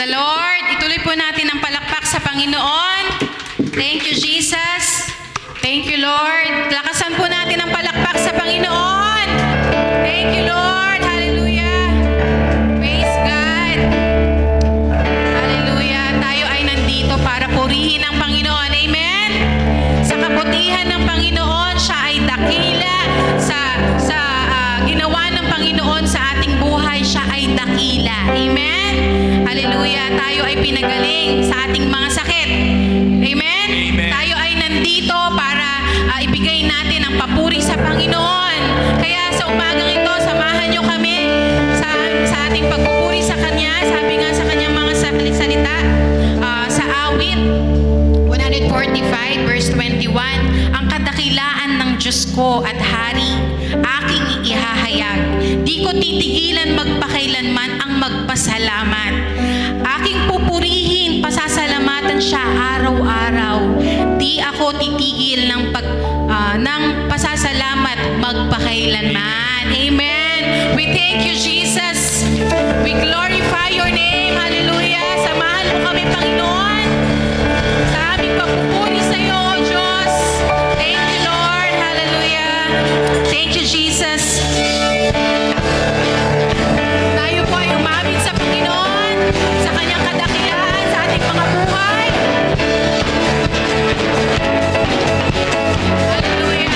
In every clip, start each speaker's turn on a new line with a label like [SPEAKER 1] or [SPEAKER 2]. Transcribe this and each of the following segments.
[SPEAKER 1] the Lord. Ituloy po natin ang palakpak sa Panginoon. Thank you, Jesus. Thank you, Lord. Lakasan po natin ang palakpak sa Panginoon. Thank you, Lord. Hallelujah. Praise God. Hallelujah. Tayo ay nandito para purihin ang Panginoon. Amen. Sa kabutihan ng Panginoon, siya ay dakila. Sa ginawa ng Panginoon sa ating buhay, siya ay dakila. Amen. Hallelujah. Tayo ay pinagaling sa ating mga sakit. Amen.
[SPEAKER 2] Amen.
[SPEAKER 1] Tayo ay nandito para ibigay natin ang papuri sa Panginoon. Kaya sa umagang ito, samahan nyo kami sa ating pagpupuri sa Kanya. Sabi nga sa Kanyang mga salita, sa awit 145 verse 21, ang kadakilaan ng Diyos ko at hari, aking ihahayag. Di ko titigilan magpakailanman ang magpasalamat. Aking pupurihin, pasasalamatan siya araw-araw. Di ako titigil ng pasasalamat magpakailanman. Amen. We thank you, Jesus. We glorify your name. Hallelujah. Samahan mo kami, Panginoon, sa aming pagpupuri sa iyo, O Diyos. Thank you, Lord. Hallelujah. Thank you, Jesus. Tayo po ay umamit sa Panginoon, sa Kanyang kadakilaan, sa ating mga buhay. Hallelujah.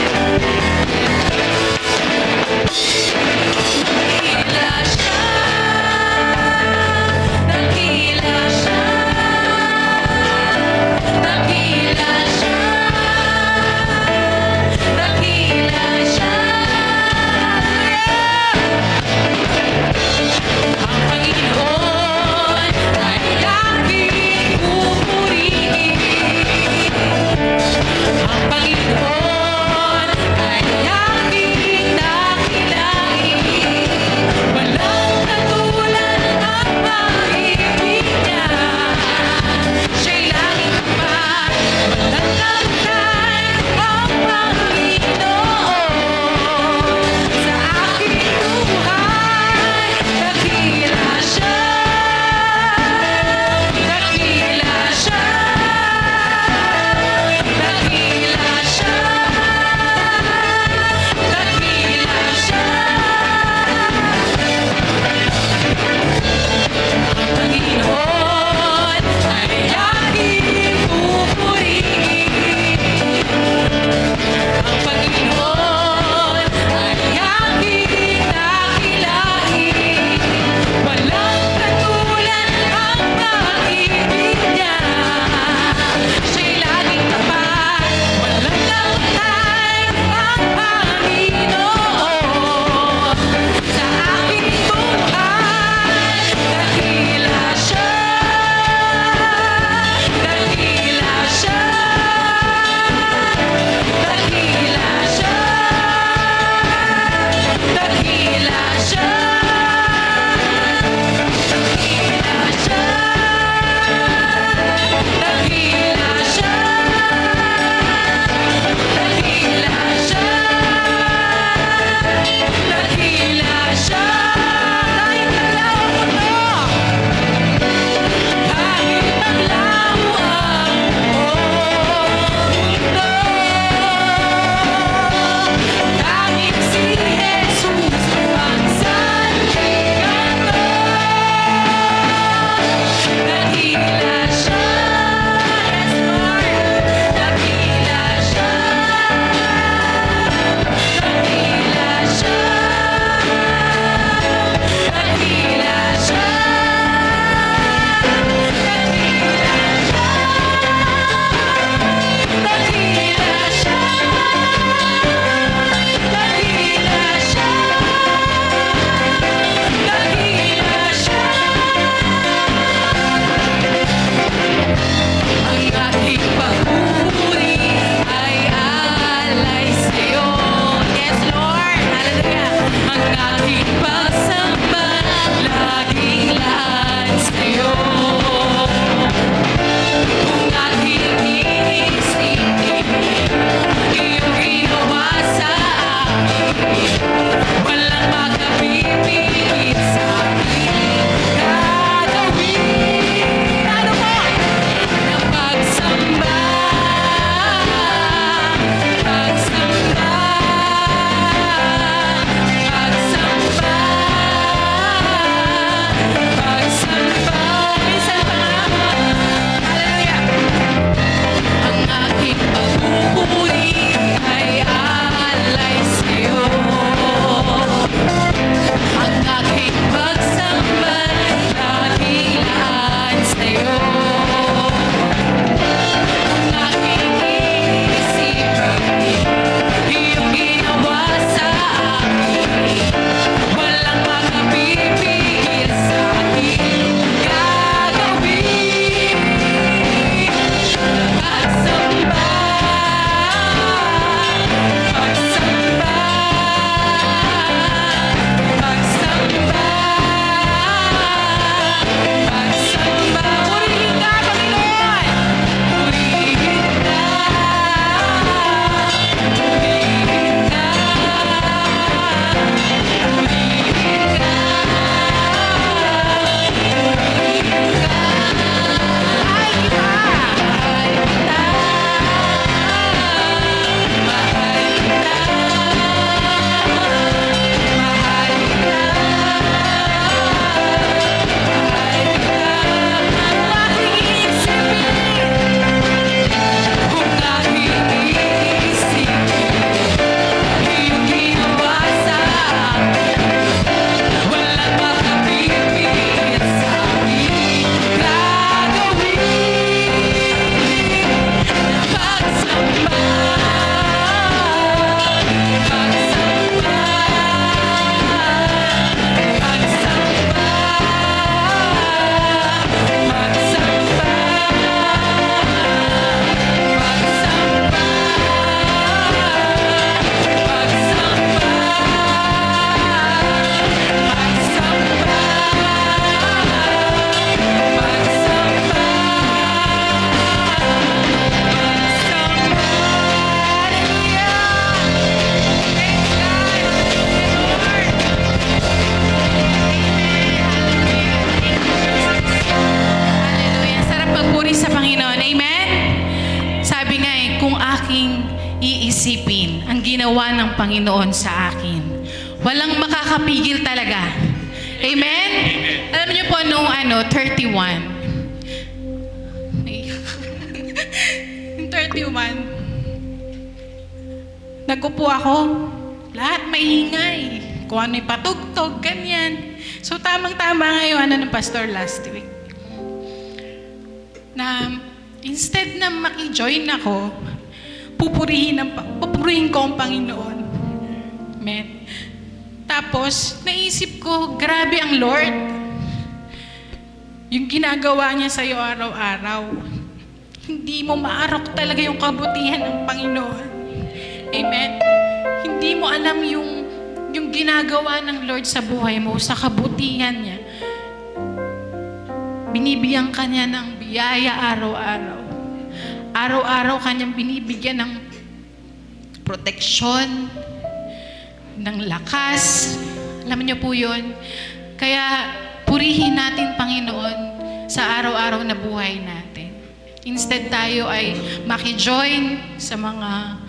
[SPEAKER 1] iisipin ang ginawa ng Panginoon sa akin. Walang makakapigil talaga. Amen? Alam niyo po, nung 31, yung 31, nagkupo ako, lahat maingay. Kung ano yung patugtog, ganyan. So, tamang-tama ngayon, ng pastor last week. Na, instead na maki-join ako, pupurihin ko ang Panginoon. Amen. Tapos, naisip ko, grabe ang Lord. Yung ginagawa niya sa'yo araw-araw. Hindi mo maarok talaga yung kabutihan ng Panginoon. Amen. Hindi mo alam yung ginagawa ng Lord sa buhay mo, sa kabutihan niya. Binibigyan ka niya ng biyaya araw-araw. Araw-araw kanyang binibigyan ng proteksyon, ng lakas. Alam niyo po yun. Kaya purihin natin, Panginoon, sa araw-araw na buhay natin. Instead tayo ay maki-join sa mga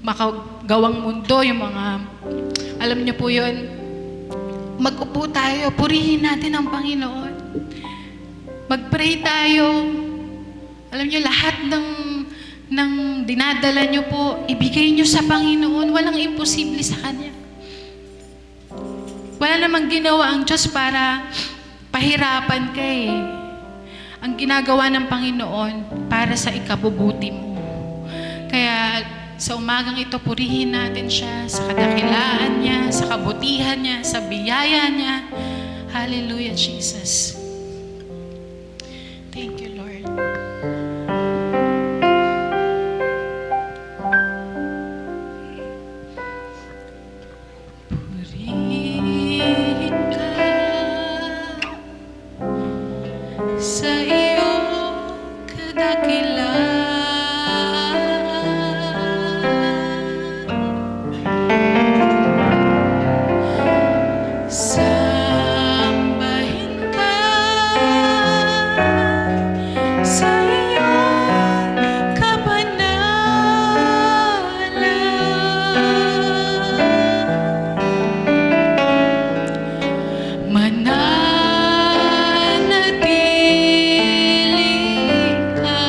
[SPEAKER 1] makagawang mundo, yung mga, alam niyo po yun, mag-upo tayo, purihin natin ang Panginoon. Mag-pray tayo. Alam niyo, lahat ng dinadala niyo po, ibigay niyo sa Panginoon. Walang imposible sa Kanya. Wala namang ginawa ang Diyos para pahirapan ka eh. Ang ginagawa ng Panginoon para sa ikabubuti mo. Kaya sa umagang ito, purihin natin siya sa kadakilaan niya, sa kabutihan niya, sa biyaya niya. Hallelujah, Jesus. Thank you, Lord. Purihin ka sa iyong kadakilaan. Sambahin ka sa iyong kabanalan. Mananatili ka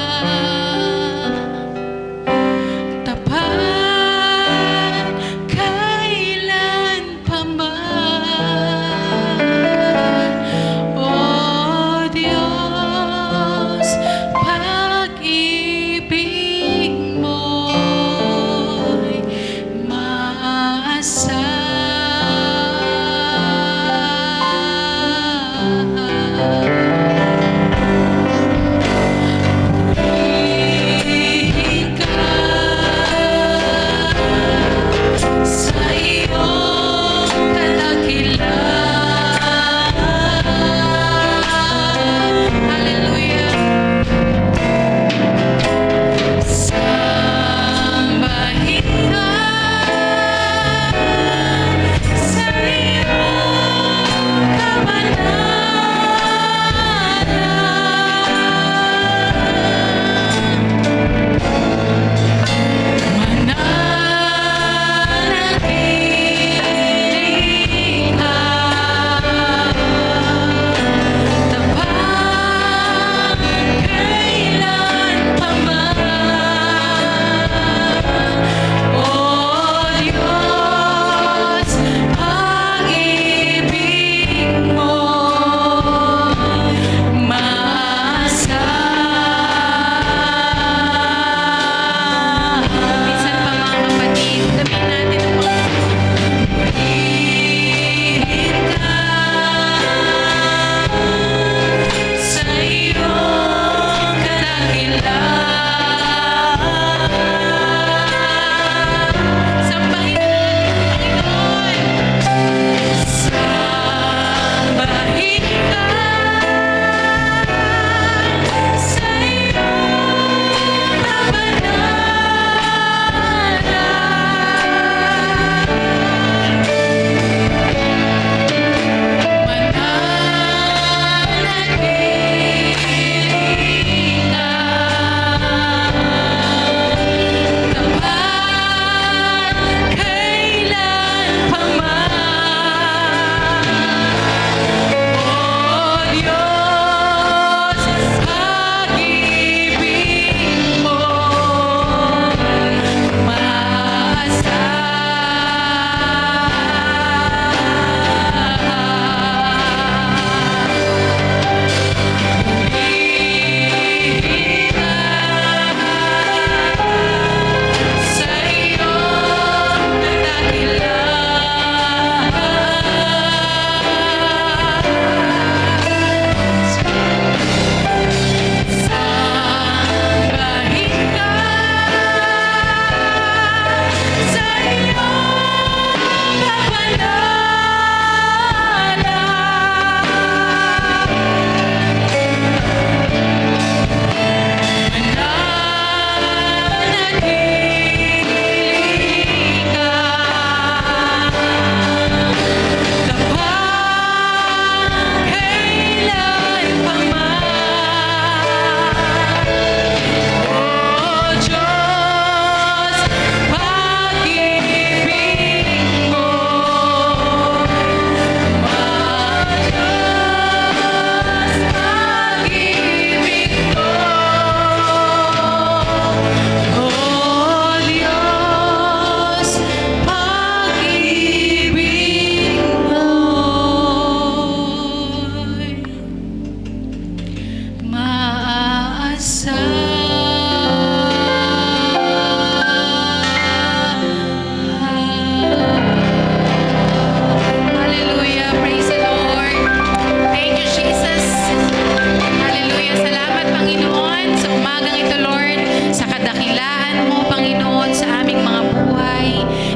[SPEAKER 1] umagang ito, Lord, sa kadakilaan mo, Panginoon, sa aming mga buhay.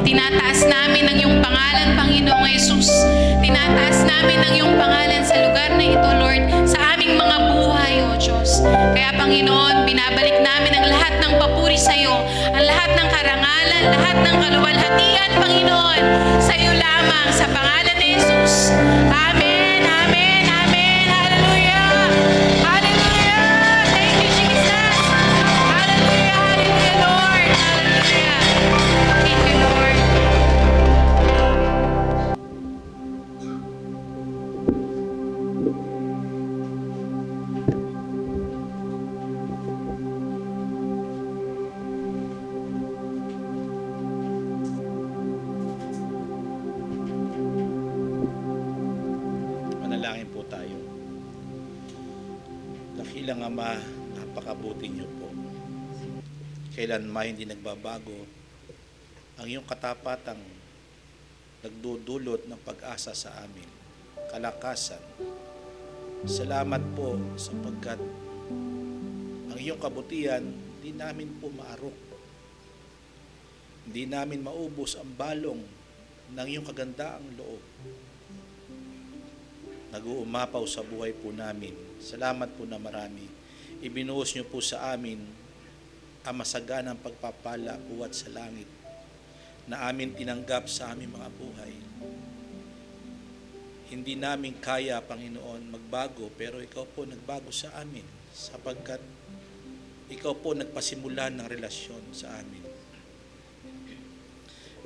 [SPEAKER 1] Tinataas namin ang iyong pangalan, Panginoong Jesus. Tinataas namin ang iyong pangalan sa lugar na ito, Lord, sa aming mga buhay, O Diyos. Kaya, Panginoon, binabalik namin ang lahat ng papuri sa iyo, ang lahat ng karangalan, lahat ng kaluwalhatian, Panginoon, sa iyo lamang, sa pangalan ni Jesus. Amen, amen, amen. Hallelujah. Hallelujah. Thank you, Jesus. Hallelujah, hallelujah, Lord. Hallelujah. Thank you, Lord.
[SPEAKER 2] Manalangin po tayo. Dakilang Ama, napakabuti niyo po. Kailanman hindi nagbabago ang iyong katapatang nagdudulot ng pag-asa sa amin, kalakasan. Salamat po sapagkat ang iyong kabutihan hindi namin po maarok. Hindi namin maubos ang balong ng iyong kagandaang loob. Nag-uumapaw sa buhay po namin. Salamat po na marami. Ibinuhos niyo po sa amin ang masaganang pagpapala buwat sa langit na amin tinanggap sa aming mga buhay. Hindi namin kaya, Panginoon, magbago, pero ikaw po nagbago sa amin sapagkat ikaw po nagpasimula ng relasyon sa amin.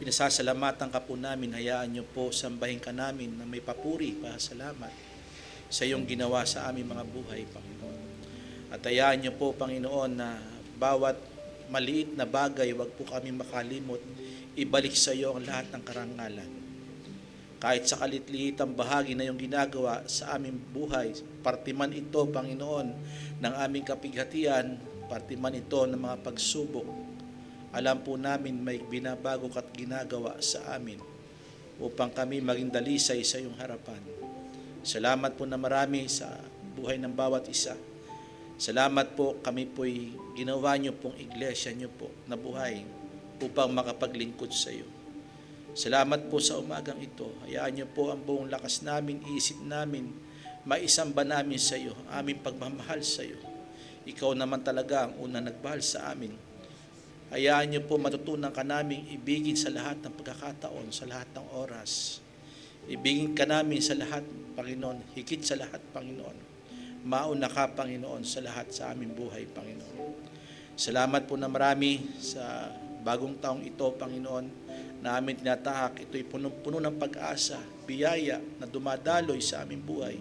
[SPEAKER 2] Pinasasalamatan ka po namin, hayaan niyo po, sambahin ka namin na may papuri, pasalamat sa iyong ginawa sa aming mga buhay, Panginoon. At hayaan niyo po, Panginoon, na bawat maliit na bagay, wag po kami makalimot, ibalik sa iyo ang lahat ng karangalan. Kahit sa kalitliitang bahagi na iyong ginagawa sa aming buhay, parte man ito, Panginoon, ng aming kapighatian, parte man ito ng mga pagsubok, alam po namin may binabago ka't ginagawa sa amin upang kami maging dalisay sa iyong harapan. Salamat po na marami sa buhay ng bawat isa. Salamat po, kami po'y ginawa niyo pong iglesia niyo po na buhay upang makapaglingkod sa iyo. Salamat po sa umagang ito. Hayaan niyo po ang buong lakas namin, isip namin, maisamba namin sa iyo, aming pagmamahal sa iyo. Ikaw naman talaga ang unang nagmahal sa amin. Hayaan niyo po matutunan ka naming ibigin sa lahat ng pagkakataon, sa lahat ng oras. Ibigin ka namin sa lahat, Panginoon, higit sa lahat, Panginoon. Mauna ka, Panginoon, sa lahat sa aming buhay, Panginoon. Salamat po na marami sa bagong taong ito, Panginoon, na aming tinatahak. Ito'y puno ng pag-asa, biyaya na dumadaloy sa aming buhay.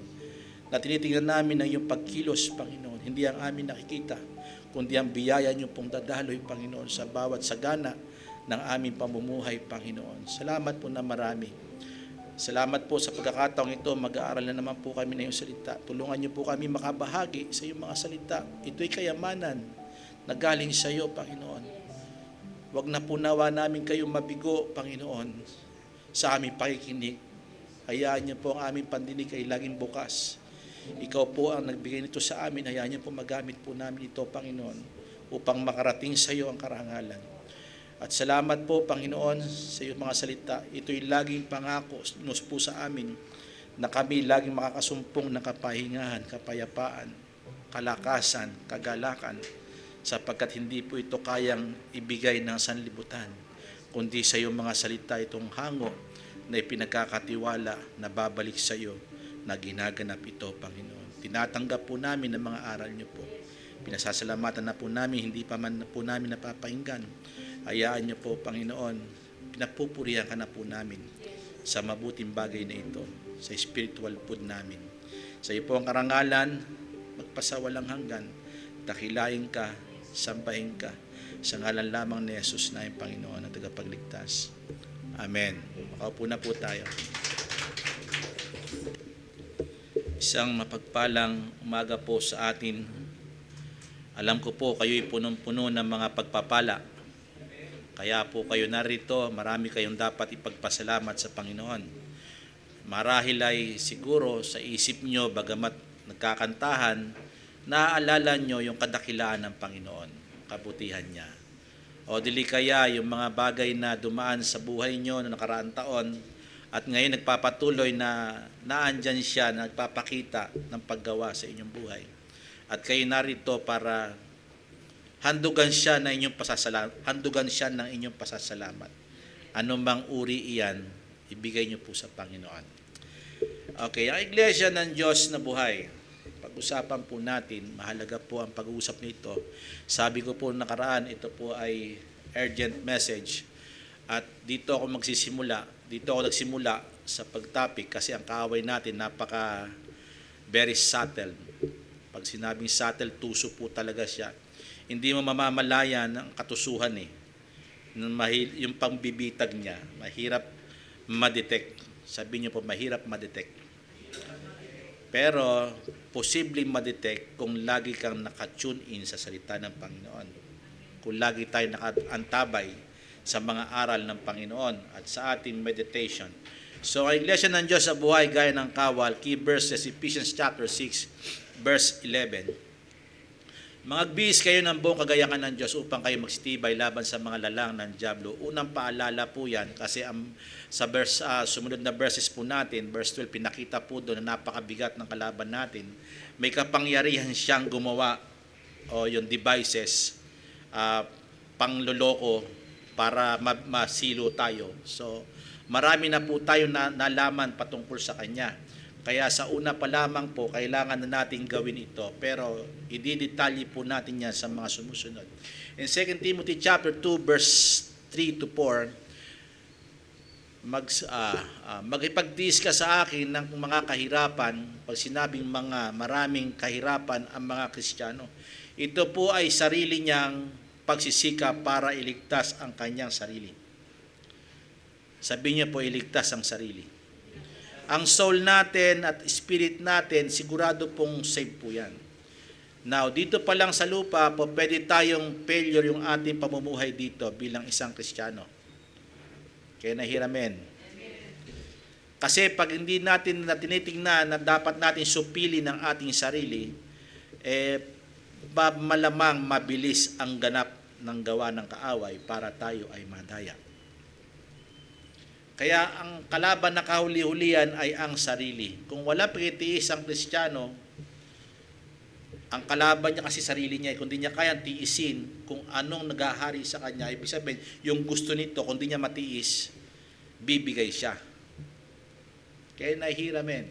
[SPEAKER 2] Na tinitingnan namin ang iyong pagkilos, Panginoon. Hindi ang amin nakikita, kundi ang biyaya niyo pong dadaloy, Panginoon, sa bawat sagana ng aming pamumuhay, Panginoon. Salamat po na marami. Salamat po sa pagkakataong ito. Mag-aaral na naman po kami na iyong salita. Tulungan niyo po kami makabahagi sa iyong mga salita. Ito'y kayamanan na galing sa iyo, Panginoon. Huwag na po nawa namin kayong mabigo, Panginoon, sa aming pakikinig. Hayaan niyo po ang aming pandinig ay laging bukas. Ikaw po ang nagbigay nito sa amin. Hayaan niyo po magamit po namin ito, Panginoon, upang makarating sa iyo ang karangalan. At salamat po, Panginoon, sa iyong mga salita. Ito'y laging pangako po sa amin na kami laging makakasumpong ng kapahingahan, kapayapaan, kalakasan, kagalakan, sapagkat hindi po ito kayang ibigay ng sanlibutan, kundi sa iyong mga salita itong hango na ipinagkakatiwala na babalik sa iyo na ginaganap ito, Panginoon. Tinatanggap po namin ang mga aral niyo po. Pinasasalamatan na po namin, hindi pa man po namin napapakinggan. Hayaan niyo po, Panginoon, pinapupurihan ka na po namin sa mabuting bagay na ito, sa spiritual food namin. Sa iyo po ang karangalan, magpasawalang hanggan, dakilain ka, sambahin ka, sa ngalan lamang ni Jesus na yung Panginoon at tagapagligtas. Amen. Makaupo na po tayo. Isang mapagpalang umaga po sa atin. Alam ko po kayo'y punong-puno ng mga pagpapala. Kaya po kayo narito, marami kayong dapat ipagpasalamat sa Panginoon. Marahil ay siguro sa isip nyo, bagamat nagkakantahan, naaalala nyo yung kadakilaan ng Panginoon, kabutihan niya. O dili kaya yung mga bagay na dumaan sa buhay nyo na nakaraang taon at ngayon nagpapatuloy na naandyan siya, nagpapakita ng paggawa sa inyong buhay. At kayo narito para handugan siya ng inyong pasasalamat. Ano mang uri iyan, ibigay niyo po sa Panginoon. Okay, ang iglesia ng Diyos na buhay, pag-usapan po natin, mahalaga po ang pag-uusap nito. Sabi ko po nakaraan, ito po ay urgent message. At dito ako nagsimula sa pag-topic kasi ang kaaway natin very subtle. Pag sinabing subtle, tuso po talaga siya. Hindi mo mamamalayan ang katusuhan yung pangbibitag niya, mahirap ma-detect. Sabi niyo po, mahirap ma-detect. Pero, posibleng ma-detect kung lagi kang naka-tune in sa salita ng Panginoon. Kung lagi tayo nakaantabay sa mga aral ng Panginoon at sa ating meditation. So, ang Iglesia ng Diyos sa buhay, gaya ng kawal, key verses, Ephesians chapter 6, verse 11. Mag-bihis kayo ng buong kagayahan ng Diyos upang kayo magsitibay laban sa mga lalang ng dyablo. Unang paalala po yan kasi sa sumunod na verses po natin, verse 12, pinakita po doon na napakabigat ng kalaban natin. May kapangyarihan siyang gumawa o yung devices, pangloloko para masilo tayo. So, marami na po tayo nalaman patungkol sa Kanya. Kaya sa una pa lamang po, kailangan na natin gawin ito. Pero ididetalye po natin yan sa mga sumusunod. In 2 Timothy chapter 2, verse 3 to 4, magipagtiis ka sa akin ng mga kahirapan. Pag sinabing maraming kahirapan ang mga Kristiyano, ito po ay sarili niyang pagsisika para iligtas ang kanyang sarili. Sabi niya po, iligtas ang sarili. Ang soul natin at spirit natin, sigurado pong safe po yan. Now, dito pa lang sa lupa, po pwede tayong failure yung ating pamumuhay dito bilang isang Kristiyano. Kaya nahiramen. Kasi pag hindi natin tinitingnan na dapat natin supili ng ating sarili, malamang mabilis ang ganap ng gawa ng kaaway para tayo ay madaya. Kaya ang kalaban na kahuli-hulihan ay ang sarili. Kung wala pagtitiis ang Kristiyano, ang kalaban niya kasi sarili niya, kung di niya kayang tiisin kung anong nagahari sa kanya, ibig sabihin, yung gusto nito, kung di niya matiis, bibigay siya. Kaya nahihiramen.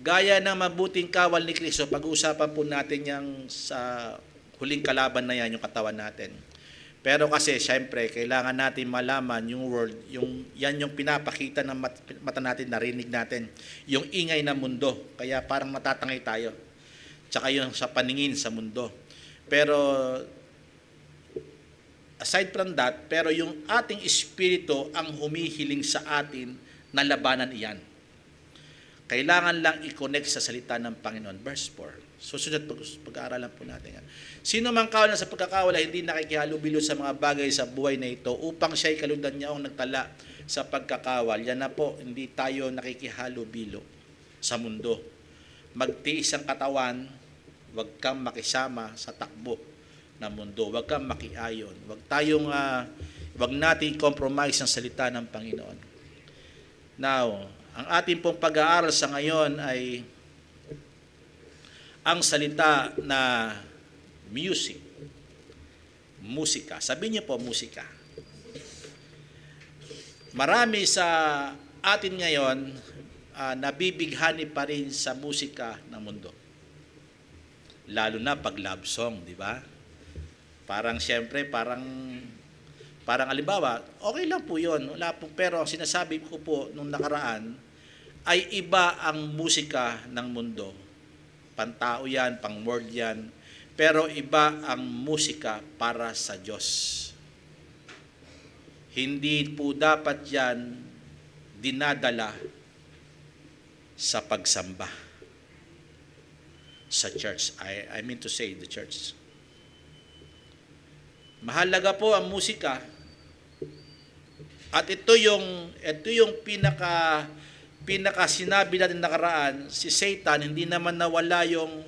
[SPEAKER 2] Gaya ng mabuting kawal ni Kristo, pag-uusapan po natin yung sa huling kalaban na yan, yung katawan natin. Pero kasi, syempre, kailangan natin malaman yung world, yan yung pinapakita ng mata natin, narinig natin, yung ingay ng mundo. Kaya parang matatangay tayo. Tsaka yung sa paningin sa mundo. Pero, aside from that, pero yung ating espiritu ang humihiling sa atin na labanan iyan. Kailangan lang i-connect sa salita ng Panginoon. Verse 4. Susunod pag-aaralan po natin yan. Sino mang kawalan sa pagkakawala, hindi nakikihalubilo sa mga bagay sa buhay na ito upang siya'y kalundan niya ang nagtala sa pagkakawal. Yan na po, hindi tayo nakikihalubilo sa mundo. Magtiis ang katawan, huwag kang makisama sa takbo ng mundo. Huwag kang makiayon. Huwag natin compromise ang salita ng Panginoon. Now, ang ating pong pag-aaral sa ngayon ay ang salita na musika. Sabi niyo po, musika. Marami sa atin ngayon nabibighani pa rin sa musika ng mundo. Lalo na pag love song, di ba? Parang siyempre, parang halimbawa, okay lang po yun. Wala po, pero ang sinasabi ko po nung nakaraan ay iba ang musika ng mundo. Pantao yan, pang-word yan. Pero iba ang musika para sa Diyos. Hindi po dapat yan dinadala sa pagsamba sa church. I mean to say, the church. Mahalaga po ang musika. At ito yung pinaka sinabi natin nakaraan, si Satan, hindi naman nawala yung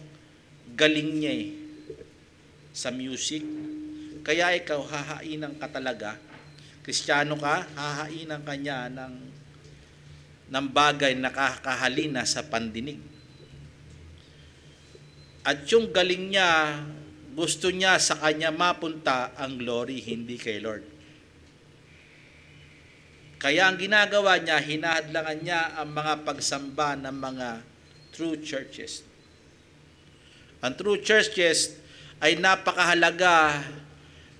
[SPEAKER 2] galing niya sa music. Kaya ikaw, hahainan ka talaga. Kristiyano ka, hahainan ka niya ng bagay na kakahalina sa pandinig. At yung galing niya, gusto niya sa kanya mapunta ang glory, hindi kay Lord. Kaya ang ginagawa niya, hinahadlangan niya ang mga pagsamba ng mga true churches. Ang true churches ay napakahalaga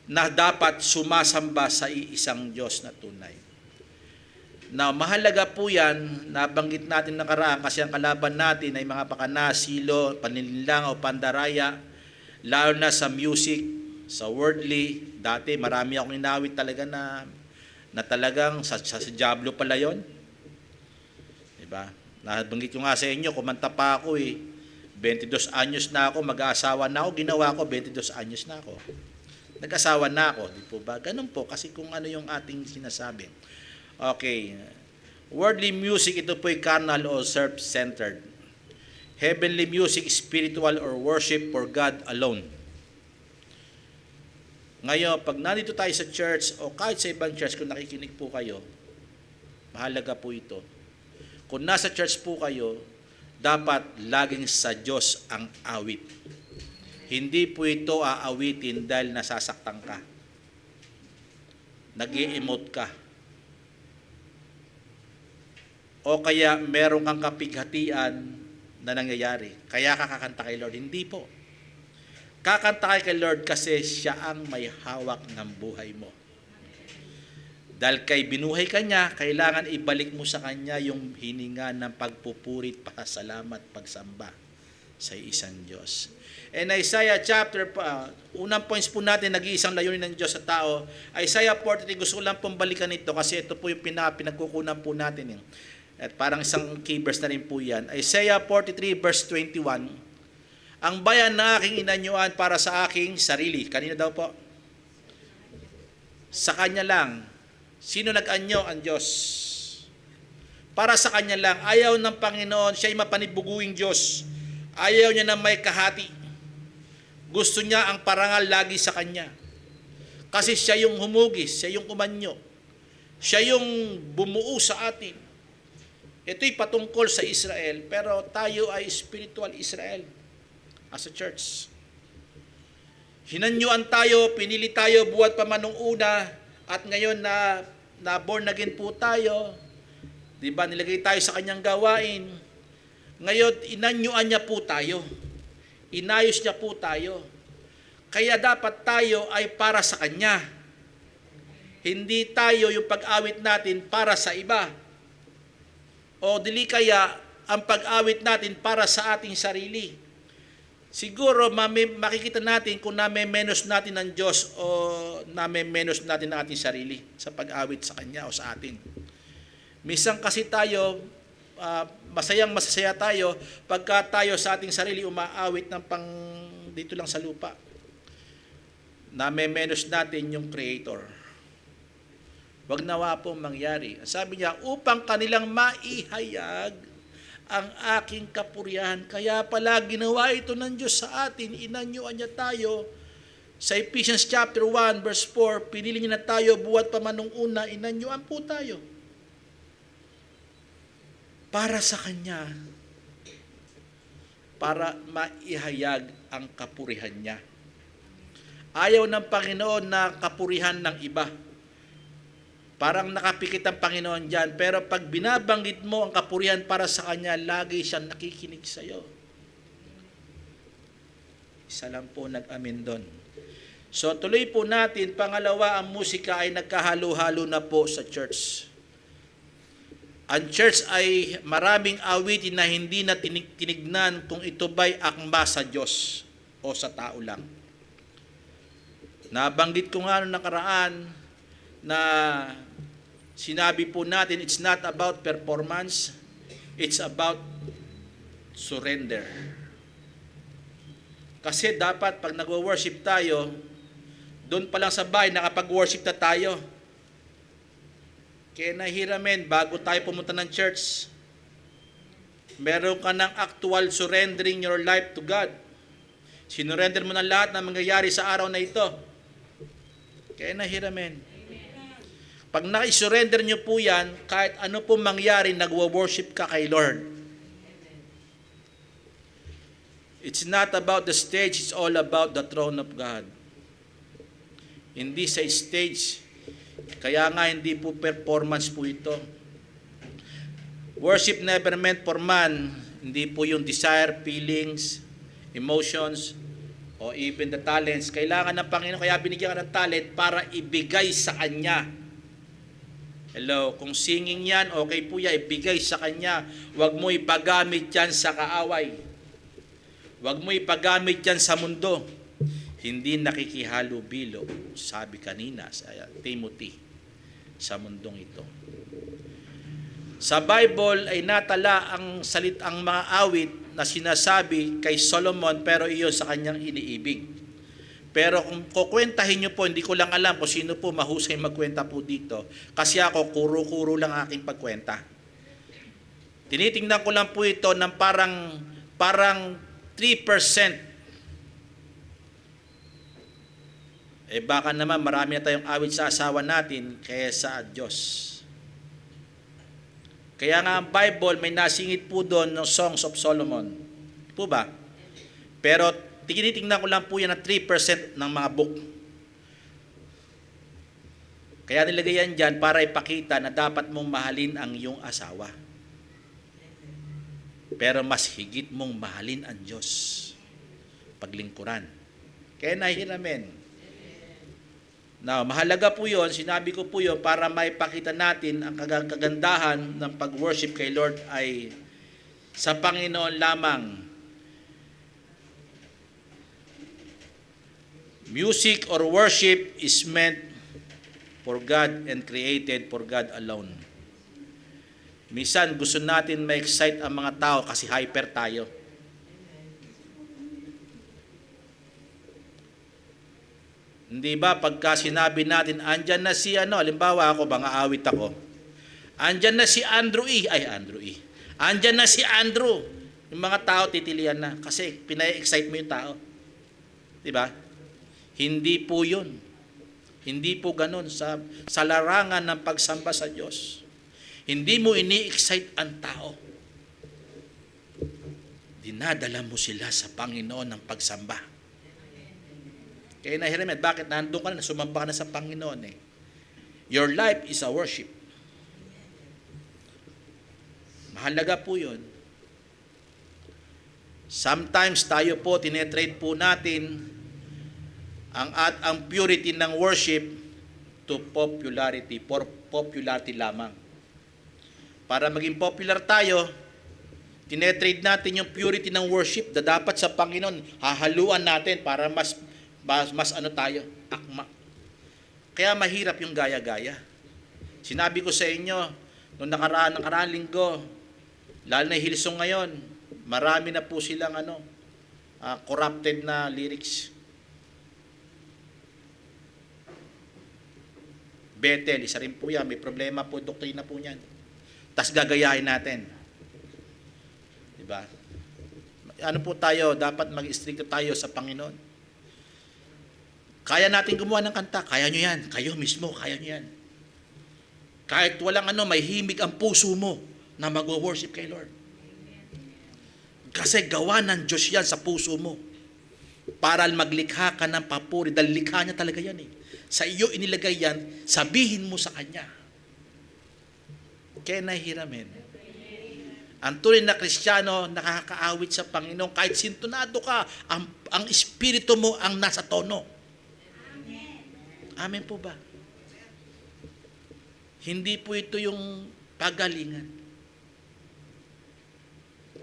[SPEAKER 2] na dapat sumasamba sa iisang Diyos na tunay. Na mahalaga po yan, nabanggit natin nakaraan kasi ang kalaban natin ay mga pakanasilo, panilinlang o pandaraya, lalo na sa music, sa worldly. Dati marami akong inawit talaga na talagang sa Diablo pala yon. Diba? Nabanggit ko nga sa inyo, kumanta pa ako 22 anyos na ako, mag-aasawa na ako, ginawa ko 22 anyos na ako. Nag-asawa na ako, di po ba? Ganun po, kasi kung ano yung ating sinasabi. Okay. Worldly music, ito po'y carnal o self-centered. Heavenly music, spiritual or worship for God alone. Ngayon, pag nandito tayo sa church o kahit sa ibang church, kung nakikinig po kayo, mahalaga po ito. Kung nasa church po kayo, dapat laging sa Diyos ang awit. Hindi po ito aawitin dahil nasasaktan ka. Nag-i-emote ka. O kaya meron kang kapighatian na nangyayari. Kaya ka kakanta kay Lord. Hindi po. Kakanta kay Lord kasi siya ang may hawak ng buhay mo. Dahil kay binuhay ka niya, kailangan ibalik mo sa kanya yung hininga ng pagpupurit, pasalamat, pagsamba sa isang Diyos. And Isaiah chapter, unang points po natin, nag-iisang layunin ng Diyos sa tao. Isaiah 43, gusto ko lang pong balikan ito kasi ito po yung pinagkukunan po natin. At parang isang key verse na rin po yan. Isaiah 43 verse 21, ang bayan na aking inanyuan para sa aking sarili. Kanino daw po? Sa Kanya lang. Sino nag-anyo? Ang Diyos. Para sa Kanya lang. Ayaw ng Panginoon, siya'y mapanibuguing Diyos. Ayaw niya na may kahati. Gusto niya ang parangal lagi sa Kanya. Kasi siya yung humugis, siya yung umanyo. Siya yung bumuo sa atin. Ito'y patungkol sa Israel, pero tayo ay spiritual Israel as a church. Hinanyuan tayo, pinili tayo buhat pa man nung una, at ngayon na born again po tayo, di ba, nilagay tayo sa Kanyang gawain. Ngayon, inanyuan niya po tayo. Inayos niya po tayo. Kaya dapat tayo ay para sa Kanya. Hindi tayo yung pag-awit natin para sa iba. O dili kaya ang pag-awit natin para sa ating sarili. Siguro makikita natin kung name-menos natin ang Diyos o name-menos natin ang ating sarili sa pag-awit sa Kanya o sa atin. Minsan kasi tayo, masasaya tayo pagka tayo sa ating sarili umaawit ng pang dito lang sa lupa. Name-menos natin yung Creator. Wag nawa pong mangyari. Sabi niya, upang kanilang maihayag ang aking kapurihan. Kaya pala ginawa ito ng Diyos sa atin, inanyuan niya tayo. Sa Ephesians chapter 1 verse 4, pinili niya na tayo buhat pa man nung una, inanyuan po tayo. Para sa Kanya, para maihayag ang kapurihan niya. Ayaw ng Panginoon na kapurihan ng iba. Parang nakapikit ang Panginoon dyan. Pero pag binabanggit mo ang kapurihan para sa Kanya, lagi siyang nakikinig sa iyo. Isa lang po nag-amin doon. So tuloy po natin, pangalawa, ang musika ay nagkahalo-halo na po sa church. Ang church ay maraming awitin na hindi na tinignan kung ito ba'y akma sa Diyos o sa tao lang. Nabanggit ko nga noong nakaraan na sinabi po natin, it's not about performance, it's about surrender. Kasi dapat pag nag-worship tayo, doon pa lang sa bahay, nakapag-worship na tayo. Kaya nahiramin, bago tayo pumunta ng church, meron ka ng actual surrendering your life to God. Sinurrender mo na lahat ng mangyayari sa araw na ito. Kaya nahiramin. Pag na-surrender nyo po yan, kahit ano po mangyari, nagwo-worship ka kay Lord. It's not about the stage, it's all about the throne of God. Hindi sa stage. Kaya nga hindi po performance po ito. Worship never meant for man. Hindi po yung desire, feelings, emotions, o even the talents. Kailangan ng Panginoon, kaya binigyan ka ng talent para ibigay sa Kanya. Hello, kung singing yan, okay po yan, ibigay sa Kanya. Huwag mo ipagamit yan sa kaaway. Huwag mo ipagamit yan sa mundo. Hindi nakikihalo-bilo, sabi kanina sa Timothy, sa mundong ito. Sa Bible ay natala ang salitang mga awit na sinasabi kay Solomon, pero iyon sa kanyang iniibig. Pero kung kukwentahin nyo po, hindi ko lang alam kung sino po mahusay magkwenta po dito. Kasi ako, kuro-kuro lang aking pagkwenta. Tinitingnan ko lang po ito ng parang 3%. Baka naman marami na tayong awit sa asawa natin kaysa sa Diyos. Kaya nga ang Bible may nasingit po doon ng Songs of Solomon. Po ba? Pero tinitingnan ko lang po yan na 3% ng mga book. Kaya nilagay yan dyan para ipakita na dapat mong mahalin ang iyong asawa. Pero mas higit mong mahalin ang Diyos. Paglingkuran. Kaya nahiramin. Now, mahalaga po yun, sinabi ko po yun para maipakita natin ang kagandahan ng pag-worship kay Lord ay sa Panginoon lamang. Music or worship is meant for God and created for God alone. Minsan gusto natin ma-excite ang mga tao kasi hyper tayo. Hindi ba pagka sinabi natin, andyan na si halimbawa ako, mga awit ako. Andyan na si Andrew E. Andyan na si Andrew. Yung mga tao titilian na kasi pinay-excite mo yung tao. Di ba? Hindi po yun. Hindi po ganun sa larangan ng pagsamba sa Diyos. Hindi mo ini-excite ang tao. Dinadala mo sila sa Panginoon ng pagsamba. Kaya nahiramin, bakit nandun ka na, sumamba ka na sa Panginoon eh. Your life is a worship. Mahalaga po yun. Sometimes tayo po, tinetrade po natin ang purity ng worship to popularity, for popularity lamang. Para maging popular tayo, tinetrade natin yung purity ng worship na dapat sa Panginoon, hahaluan natin para mas tayo, akma. Kaya mahirap yung gaya-gaya. Sinabi ko sa inyo, nung nakaraan linggo, lalo na Hillsong ngayon, marami na po silang corrupted na lyrics. Bethel, isa rin po yan. May problema po, doktrina po niyan. Tas gagayahin natin. Diba? Ano po tayo? Dapat mag-stricto tayo sa Panginoon. Kaya natin gumawa ng kanta. Kaya nyo yan. Kayo mismo, kaya nyo yan. Kahit walang may himig ang puso mo na mag-worship kay Lord. Kasi gawa ng Diyos yan sa puso mo. Para maglikha ka ng papuri. Dahil likha niya talaga yan eh. Sa iyo inilagay yan, sabihin mo sa Kanya. Kaya nahihiramin. Ang tunay na Kristiyano, nakakaawit sa Panginoon. Kahit sintonado ka, ang espiritu mo ang nasa tono. Amen po ba? Hindi po ito yung pagalingan.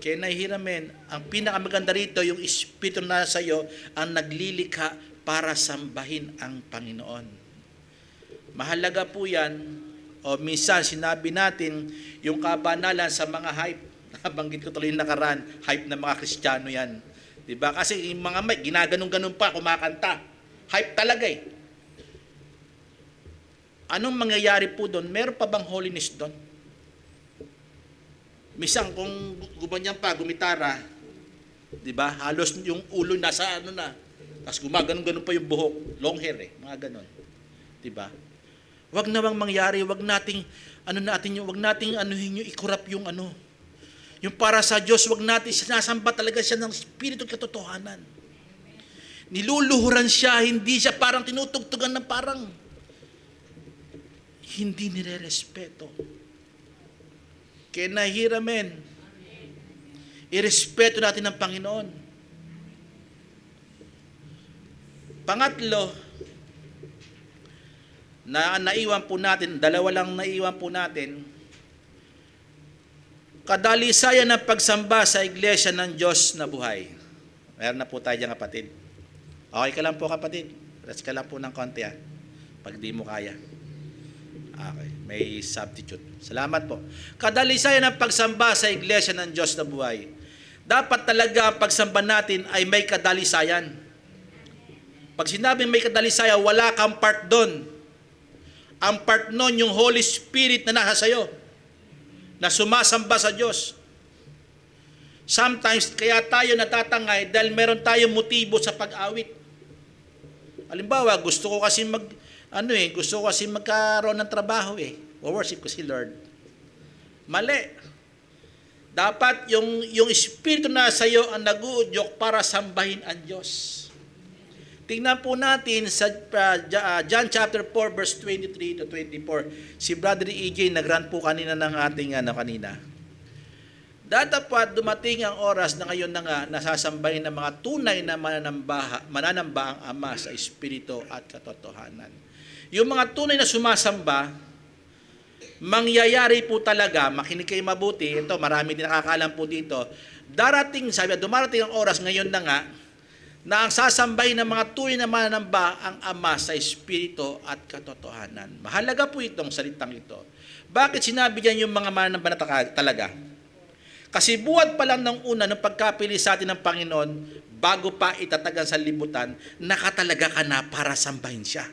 [SPEAKER 2] Kaya nahihiramin, ang pinakamaganda rito, yung espiritu na sa iyo, ang naglilikha para sambahin ang Panginoon. Mahalaga po yan, o minsan sinabi natin, yung kabanalan sa mga hype, nabanggit ko tuloy yung nakaraan, hype ng mga Kristiyano yan. Diba? Kasi yung mga mic, ginaganong-ganon pa, kumakanta. Hype talaga eh. Anong mangyayari po doon? Meron pa bang holiness doon? Minsan kung gumanyan pa, gumitara, Di ba? Halos yung ulo nasa ano na. Tapos gumaganon-ganon pa yung buhok. Long hair eh. Mga ganon. Di ba? Wag namang mangyari. Wag nating anuhin yung i-corrupt yung ano. Yung para sa Diyos, wag natin sinasamba talaga siya ng Espiritu at katotohanan. Niluluhuran siya, hindi siya parang tinutugtugan ng parang hindi nire-respeto. Kaya nahihiramen. Irespeto natin ang Panginoon. Pangatlo, naiwan po natin, dalawa lang naiwan po natin, kadalisayan ng pagsamba sa iglesia ng Diyos na buhay. Meron na po tayo dyan, kapatid. Okay ka lang po, kapatid. Rest ka lang po ng konti, pag di mo kaya. Okay, may substitute. Salamat po. Kadalisayan ng pagsamba sa iglesia ng Diyos na buhay. Dapat talaga ang pagsamba natin ay may kadalisayan. Pag sinabing may kadalisayan, wala kang part doon. Ang part noon, yung Holy Spirit na nasa sayo, na sumasamba sa Diyos. Sometimes, kaya tayo natatangay dahil meron tayong motibo sa pag-awit. Halimbawa, gusto ko kasi magkaroon ng trabaho worship ko si Lord. Mali. Dapat yung Espiritu na sa iyo ang nag-uudyok para sambahin ang Diyos. Tingnan po natin sa John chapter 4 verse 23 to 24. Si Brother EJ nag-run po kanina ng ating kanina. Datapat dumating ang oras na ngayon na nga nasasambahin ng mga tunay na mananamba ang Ama sa Espiritu at katotohanan. Yung mga tunay na sumasamba, mangyayari po talaga, makinig kayo mabuti, ito marami din nakakaalam po dito, dumarating ang oras ngayon na nga, na ang sasambahin ng mga tunay na mananamba ang Ama sa Espiritu at katotohanan. Mahalaga po itong salitang ito. Bakit sinabi diyan yung mga mananamba na talaga? Kasi buhat pa lang ng una ng pagkapili sa atin ng Panginoon, bago pa itatagan sa libutan, nakatalaga ka na para sambahin siya.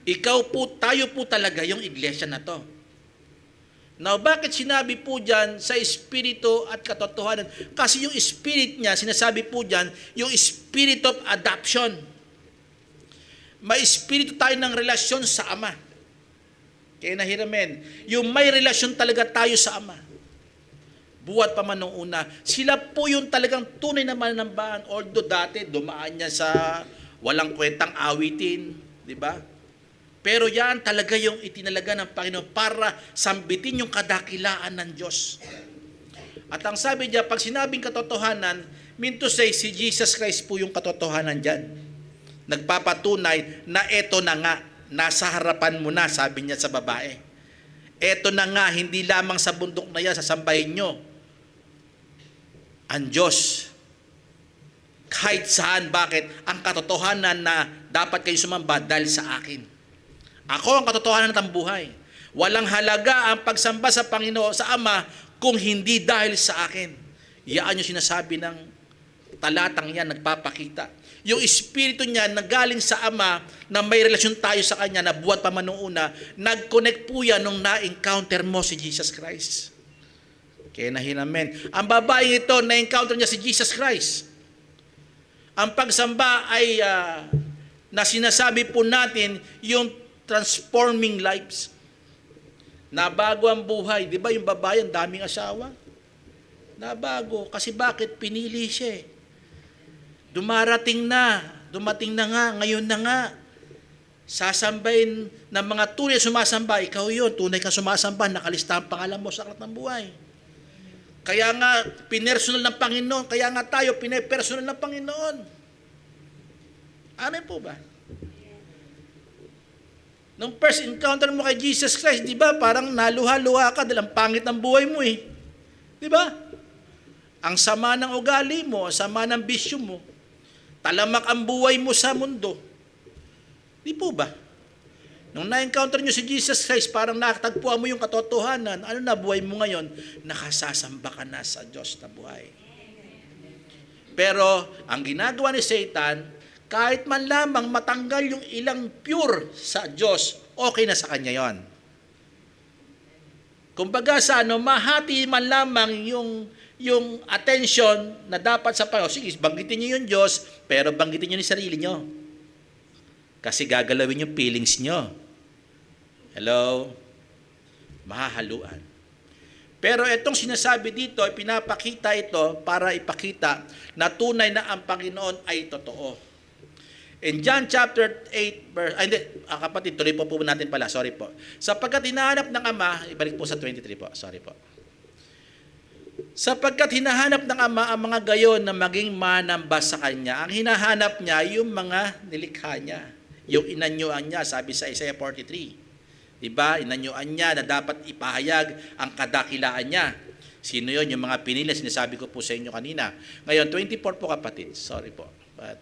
[SPEAKER 2] Ikaw po, tayo po talaga yung iglesia na to. Now, bakit sinabi po dyan sa Espiritu at katotohanan? Kasi yung Spirit niya, sinasabi po dyan, yung Spirit of adoption. May Espiritu tayo ng relasyon sa Ama. Kaya nahiramen, yung may relasyon talaga tayo sa Ama. Buhat pa man nung una, sila po yung talagang tunay na mananambahan. Although dati, dumaan niya sa walang kwentang awitin, di ba? Pero yan talaga yung itinalaga ng Panginoon para sambitin yung kadakilaan ng Diyos. At ang sabi niya, pag sinabing katotohanan, mean to say, si Jesus Christ po yung katotohanan dyan. Nagpapatunay na eto na nga, nasa harapan mo na, sabi niya sa babae. Eto na nga, hindi lamang sa bundok na yan, sasambahin nyo ang Diyos. Kahit saan, bakit? Ang katotohanan na dapat kayo sumamba dahil sa akin. Ako ang katotohanan ng buhay. Walang halaga ang pagsamba sa Panginoon, sa Ama, kung hindi dahil sa akin. Yaan yung sinasabi ng talatang yan, nagpapakita. Yung Espiritu niya na galing sa Ama, na may relasyon tayo sa Kanya, na buhat pa man nung una, nag-connect po yan nung na-encounter mo si Jesus Christ. Kaya nahinamen. Ang babaeng ito, na-encounter niya si Jesus Christ. Ang pagsamba ay, na sinasabi po natin, yung transforming lives. Nabago ang buhay. Di ba yung babae, ang daming asawa? Nabago. Kasi bakit? Pinili siya. Dumating na nga, ngayon na nga. Sasambahin ng mga tunay sumasamba. Ikaw yun, tunay ka sumasamba, nakalista ang pangalan mo sa aklat ng buhay. Kaya nga, pinersonal ng Panginoon. Kaya nga tayo, pinepersonal ng Panginoon. Amen po ba? Nung first encounter mo kay Jesus Christ, di ba, parang naluha-luha ka dahil ang pangit ng buhay mo Di ba? Ang sama ng ugali mo, ang sama ng bisyo mo, talamak ang buhay mo sa mundo. Di po ba? Nung na-encounter nyo si Jesus Christ, parang nakatagpuan mo yung katotohanan. Ano na buhay mo ngayon? Nakasasamba ka na sa Diyos na buhay. Pero, ang ginagawa ni Satan, kahit man lamang matanggal yung ilang pure sa Diyos, okay na sa kanya yon. Kumbaga mahati man lamang yung attention na dapat sa Panginoon. Sige, banggitin niyo yung Diyos, pero banggitin niyo yung sarili niyo. Kasi gagalawin yung feelings niyo. Hello? Mahahaluan. Pero itong sinasabi dito, pinapakita ito para ipakita na tunay na ang Panginoon ay totoo. In John chapter 8, kapatid, tuloy po natin pala, sorry po. Sapagkat hinahanap ng Ama, ibalik po sa 23 po, sorry po. Sapagkat hinahanap ng Ama ang mga gayon na maging manamba sa Kanya. Ang hinahanap niya, yung mga nilikha niya. Yung inanyuan niya, sabi sa Isaiah 43. Diba? Inanyuan niya na dapat ipahayag ang kadakilaan niya. Sino yun? Yung mga pinili, sinasabi ko po sa inyo kanina. Ngayon, 24 po kapatid. Sorry po.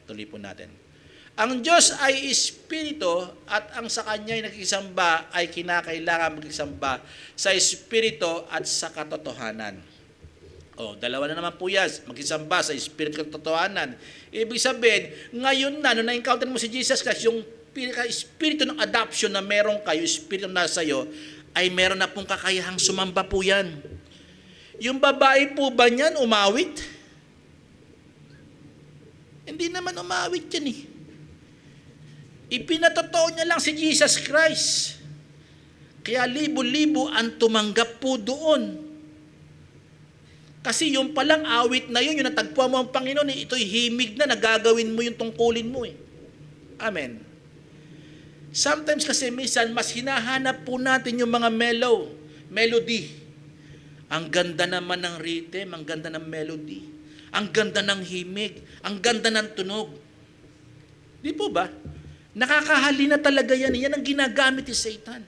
[SPEAKER 2] Tuloy po natin. Ang Diyos ay Espiritu at ang sa Kanya ay nakikisamba ay kinakailangan magkisamba sa Espiritu at sa katotohanan. Dalawa na naman po yan. Magkisamba sa Espiritu at katotohanan. Ibig sabihin, ngayon na, nung na-encounter mo si Jesus Christ, yung Espiritu ng adoption na meron kayo, Espiritu na nasa iyo, ay meron na pong kakayahang sumamba po yan. Yung babae po ba niyan umawit? Hindi naman umawit yan eh. Ipinatotoo niya lang si Jesus Christ. Kaya libo-libo ang tumanggap po doon. Kasi yung palang awit na yun, yung natagpuan mo ang Panginoon, ito'y himig na nagagawin mo yung tungkulin mo eh. Amen. Sometimes kasi minsan, mas hinahanap po natin yung mga melody. Ang ganda naman ng rhythm, ang ganda ng melody. Ang ganda ng himig, ang ganda ng tunog. Di po ba? Nakakahalina talaga yan. Yan ang ginagamit ni Satan.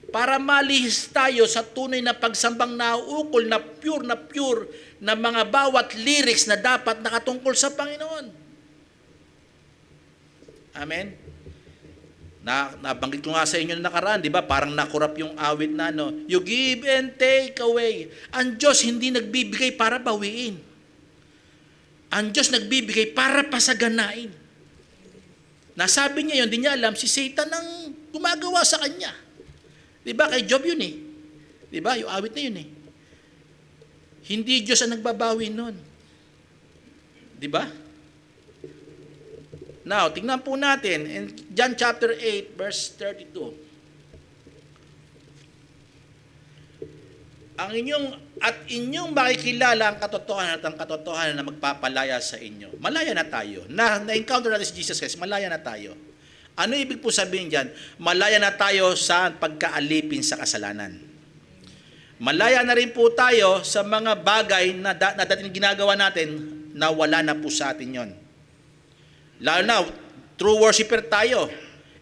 [SPEAKER 2] Para malihis tayo sa tunay na pagsambang nauukol na pure na mga bawat lyrics na dapat nakatungkol sa Panginoon. Amen? Nabanggit ko nga sa inyo na nakaraan, di ba? Parang nakurap yung awit na, no? You give and take away. Ang Diyos hindi nagbibigay para bawiin. Ang Diyos nagbibigay para pasaganain. Nasabi niya yun, di niya alam, si Satan ang gumagawa sa kanya. Di ba? Kay Job yun eh. Di ba? Yung awit na yun eh. Hindi Diyos ang nagbabawi nun. Di ba? Now, tingnan po natin in John chapter 8 verse 32. Inyong makikilala ang katotohanan at ang katotohanan na magpapalaya sa inyo. Malaya na tayo. Na-encounter natin si Jesus Christ, malaya na tayo. Ano ibig po sabihin dyan? Malaya na tayo sa pagkaalipin sa kasalanan. Malaya na rin po tayo sa mga bagay na dating ginagawa natin na wala na po sa atin yon. Lalo na, true worshiper tayo.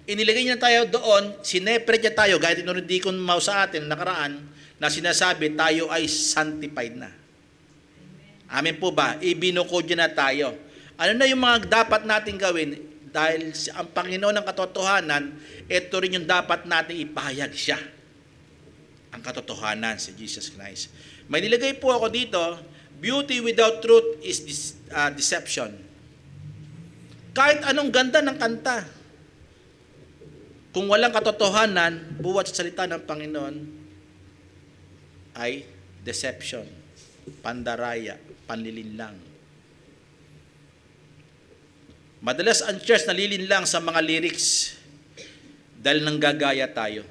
[SPEAKER 2] Inilagay niya tayo doon, sinepret niya tayo, gaya tinurindi ko mau sa atin nakaraan, na sinasabi tayo ay sanctified na. Amen po ba? Ibinukod niya na tayo. Ano na yung mga dapat natin gawin? Dahil ang Panginoon ng katotohanan, ito rin yung dapat natin ipahayag siya. Ang katotohanan, si Jesus Christ. May nilagay po ako dito, beauty without truth is deception. Kahit anong ganda ng kanta, kung walang katotohanan, buwat sa salita ng Panginoon, ay deception, pandaraya, panlilinlang. Madalas ang church nalilinlang sa mga lyrics dahil nanggagaya tayo.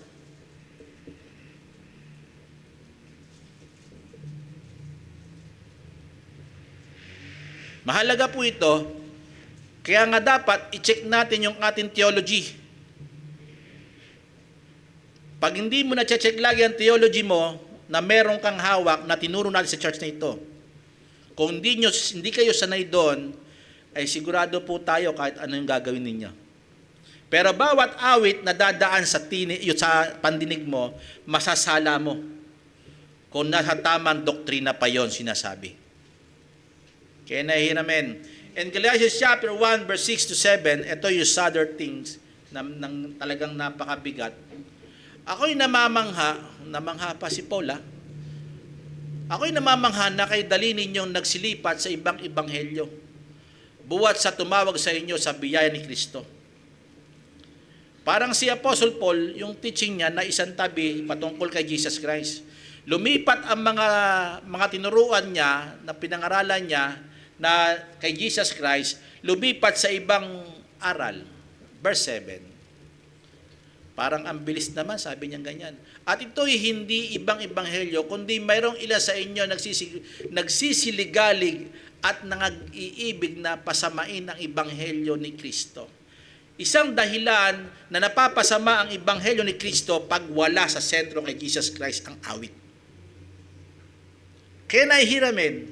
[SPEAKER 2] Mahalaga po ito, kaya nga dapat i-check natin yung ating theology. Pag hindi mo na-check lagi ang theology mo, na meron kang hawak na tinuro natin sa church na ito, kung hindi kayo sanay doon, ay sigurado po tayo kahit ano yung gagawin ninyo. Pero bawat awit na dadaan sa pandinig mo, masasala mo kung nasa tamang doktrina pa yon sinasabi. Kaya namin. In Galatians chapter 1 verse 6 to 7, ito yung sadder things na talagang napakabigat. Ako'y namamangha pa si Paula. Ako'y namamangha na kayo dali ninyong nagsilipat sa ibang ebanghelyo, buwat sa tumawag sa inyo sa biyaya ni Kristo. Parang si Apostle Paul, yung teaching niya na isang tabi patungkol kay Jesus Christ. Lumipat ang mga tinuruan niya, na pinangaralan niya, na kay Jesus Christ, lumipat sa ibang aral. Verse 7. Parang ang bilis naman, sabi niya ganyan. At ito'y hindi ibang ebanghelyo, kundi mayroong ilan sa inyo nagsisiligalig at nang-iibig na pasamain ang ebanghelyo ni Kristo. Isang dahilan na napapasama ang ebanghelyo ni Kristo pag wala sa sentro kay Jesus Christ ang awit. Can I hear amen?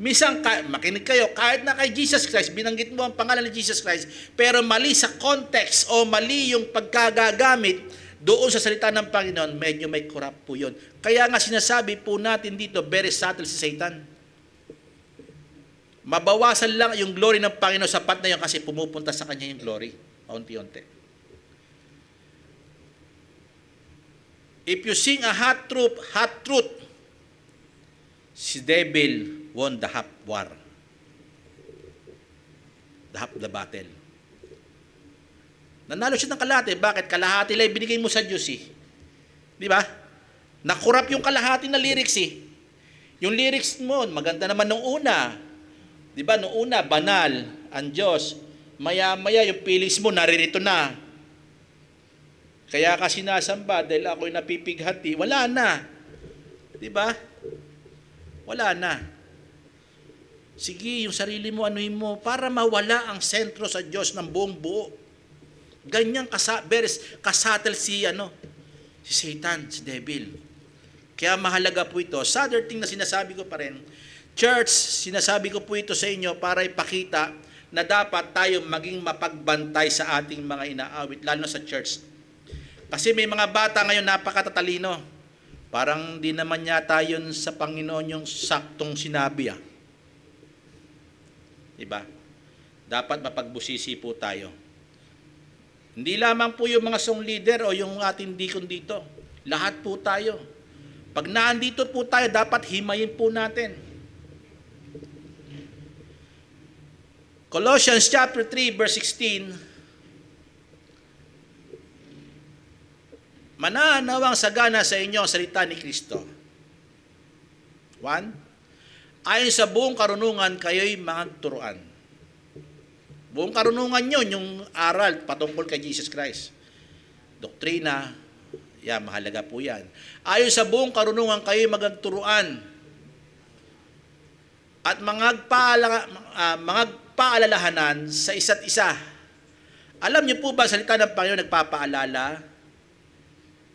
[SPEAKER 2] Minsan, makinig kayo, kahit na kay Jesus Christ, binanggit mo ang pangalan ni Jesus Christ, pero mali sa context o mali yung pagkagagamit doon sa salita ng Panginoon, medyo may corrupt po yun. Kaya nga sinasabi po natin dito, very subtle si Satan. Mabawasan lang yung glory ng Panginoon, sapat na yun kasi pumupunta sa kanya yung glory. Paunti-unti. If you sing a hot truth, si devil won the half war. The battle. Nanalo siya ng kalahati. Bakit? Kalahati lang binigay mo sa Diyos eh. Di ba? Nakurap yung kalahati na lyrics eh. Yung lyrics mo, maganda naman nung una. Di ba? Nung una, banal ang Diyos. Maya-maya yung feelings mo, naririto na. Kaya ka sinasamba dahil ako'y napipighati. Wala na. Di ba? Wala na. Sige, yung sarili mo, anuhin mo, para mawala ang sentro sa Diyos ng buong buo. Ganyan kasatel si Satan, si devil. Kaya mahalaga po ito. Other thing na sinasabi ko pa rin, church, sinasabi ko po ito sa inyo para ipakita na dapat tayo maging mapagbantay sa ating mga inaawit, lalo na sa church. Kasi may mga bata ngayon napakatatalino. Parang di naman yata yun sa Panginoon yung saktong sinabi. Diba? Dapat mapagbusisi po tayo. Hindi lamang po yung mga song leader o yung ating deacon dito. Lahat po tayo. Pag naandito po tayo, dapat himayin po natin. Colossians chapter 3 verse 16. Mananawang sagana sa inyo ang salita ni Kristo. 1. Ayon sa buong karunungan, kayo'y mga turuan. Buong karunungan yun, yung aral patungkol kay Jesus Christ. Doktrina, mahalaga po yan. Ayon sa buong karunungan, kayo'y magturuan. At magpaalalahanan sa isa't isa. Alam niyo po ba, salita ng Panginoon nagpapaalala,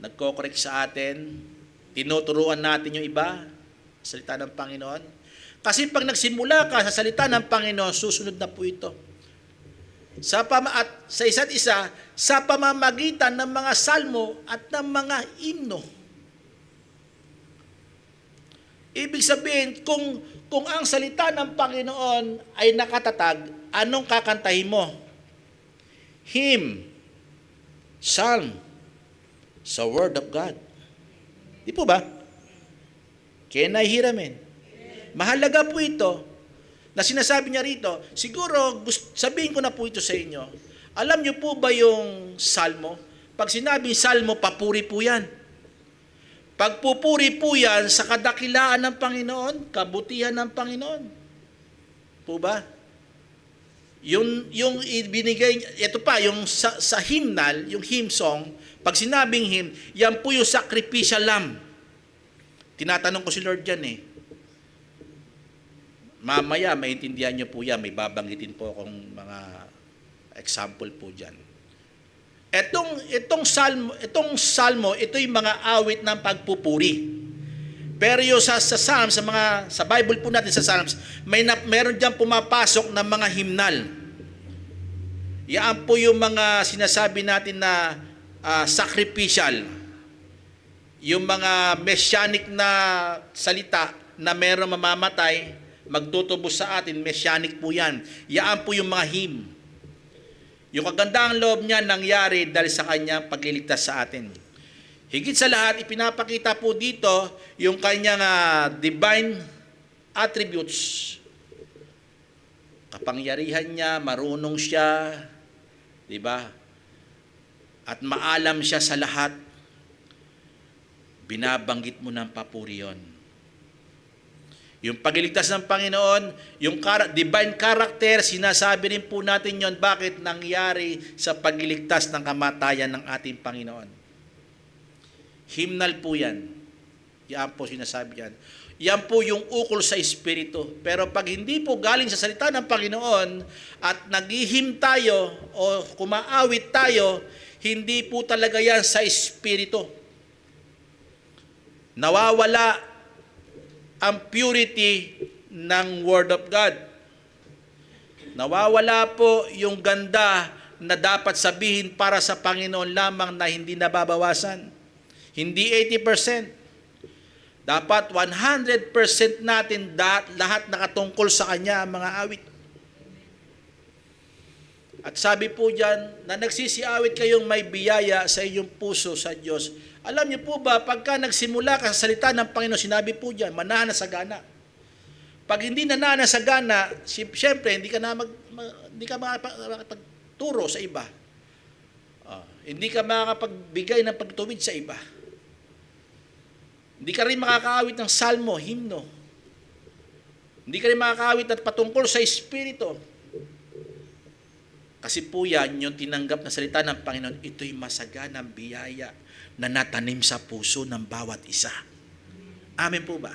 [SPEAKER 2] nagko-correct sa atin, tinuturuan natin yung iba, salita ng Panginoon. Kasi pag nagsimula ka sa salita ng Panginoon, susunod na po ito. At sa isa't isa, sa pamamagitan ng mga salmo at ng mga himno. Ibig sabihin, kung ang salita ng Panginoon ay nakatatag, anong kakantahin mo? Hymn, psalm, sa Word of God. Di po ba? Can I hear amen? Mahalaga po ito na sinasabi niya rito. Siguro, sabihin ko na po ito sa inyo. Alam niyo po ba yung salmo? Pag sinabing salmo, papuri po yan. Pagpupuri po yan sa kadakilaan ng Panginoon, kabutihan ng Panginoon. Po ba? Yung ibinigay, ito pa, yung sa hymnal, yung hymn song, pag sinabing hymn, yan po yung sacrificial lamb. Tinatanong ko si Lord dyan eh. Mamaya, maintindihan nyo po yan. May babanggitin po akong mga example po dyan. Itong salmo, ito yung mga awit ng pagpupuri. Pero yung sa Psalms, sa Bible po natin sa Psalms, meron dyan pumapasok ng mga hymnal. Yan po yung mga sinasabi natin na sacrificial. Yung mga messianic na salita na meron mamamatay, magtutubos sa atin, messianic po yan. Yan po yung mga hymn. Yung kagandang loob niya nangyari dahil sa kanyang pagliligtas sa atin. Higit sa lahat, ipinapakita po dito yung kanyang divine attributes. Kapangyarihan niya, marunong siya, di ba? At maalam siya sa lahat. binabanggit mo ng papuri yun. Yung pagliligtas ng Panginoon, yung divine character, sinasabi rin po natin yon bakit nangyari sa pagliligtas ng kamatayan ng ating Panginoon. Himnal po yan. Yan po sinasabi yan. Yan po yung ukol sa Espiritu. Pero pag hindi po galing sa salita ng Panginoon at naghihim tayo o kumaawit tayo, hindi po talaga yan sa Espiritu. Nawawala ang purity ng Word of God. Nawawala po yung ganda na dapat sabihin para sa Panginoon lamang na hindi nababawasan. Hindi 80%. Dapat 100% natin lahat nakatungkol sa Kanya ang mga awit. At sabi po diyan na nagsisiawit kayong may biyaya sa inyong puso sa Diyos. Alam niyo po ba, pagka nagsimula ka sa salita ng Panginoon, sinabi po diyan, manahan na sagana. Pag hindi nanahan na sagana, siyempre hindi ka makakapagturo sa iba. Hindi ka makakapagbigay ng pagtuwid sa iba. Hindi ka rin makakaawit ng salmo, himno. Hindi ka rin makakaawit at patungkol sa Espiritu. Kasi po yan, yung tinanggap na salita ng Panginoon, ito'y masaganang biyaya na natanim sa puso ng bawat isa. Amen po ba?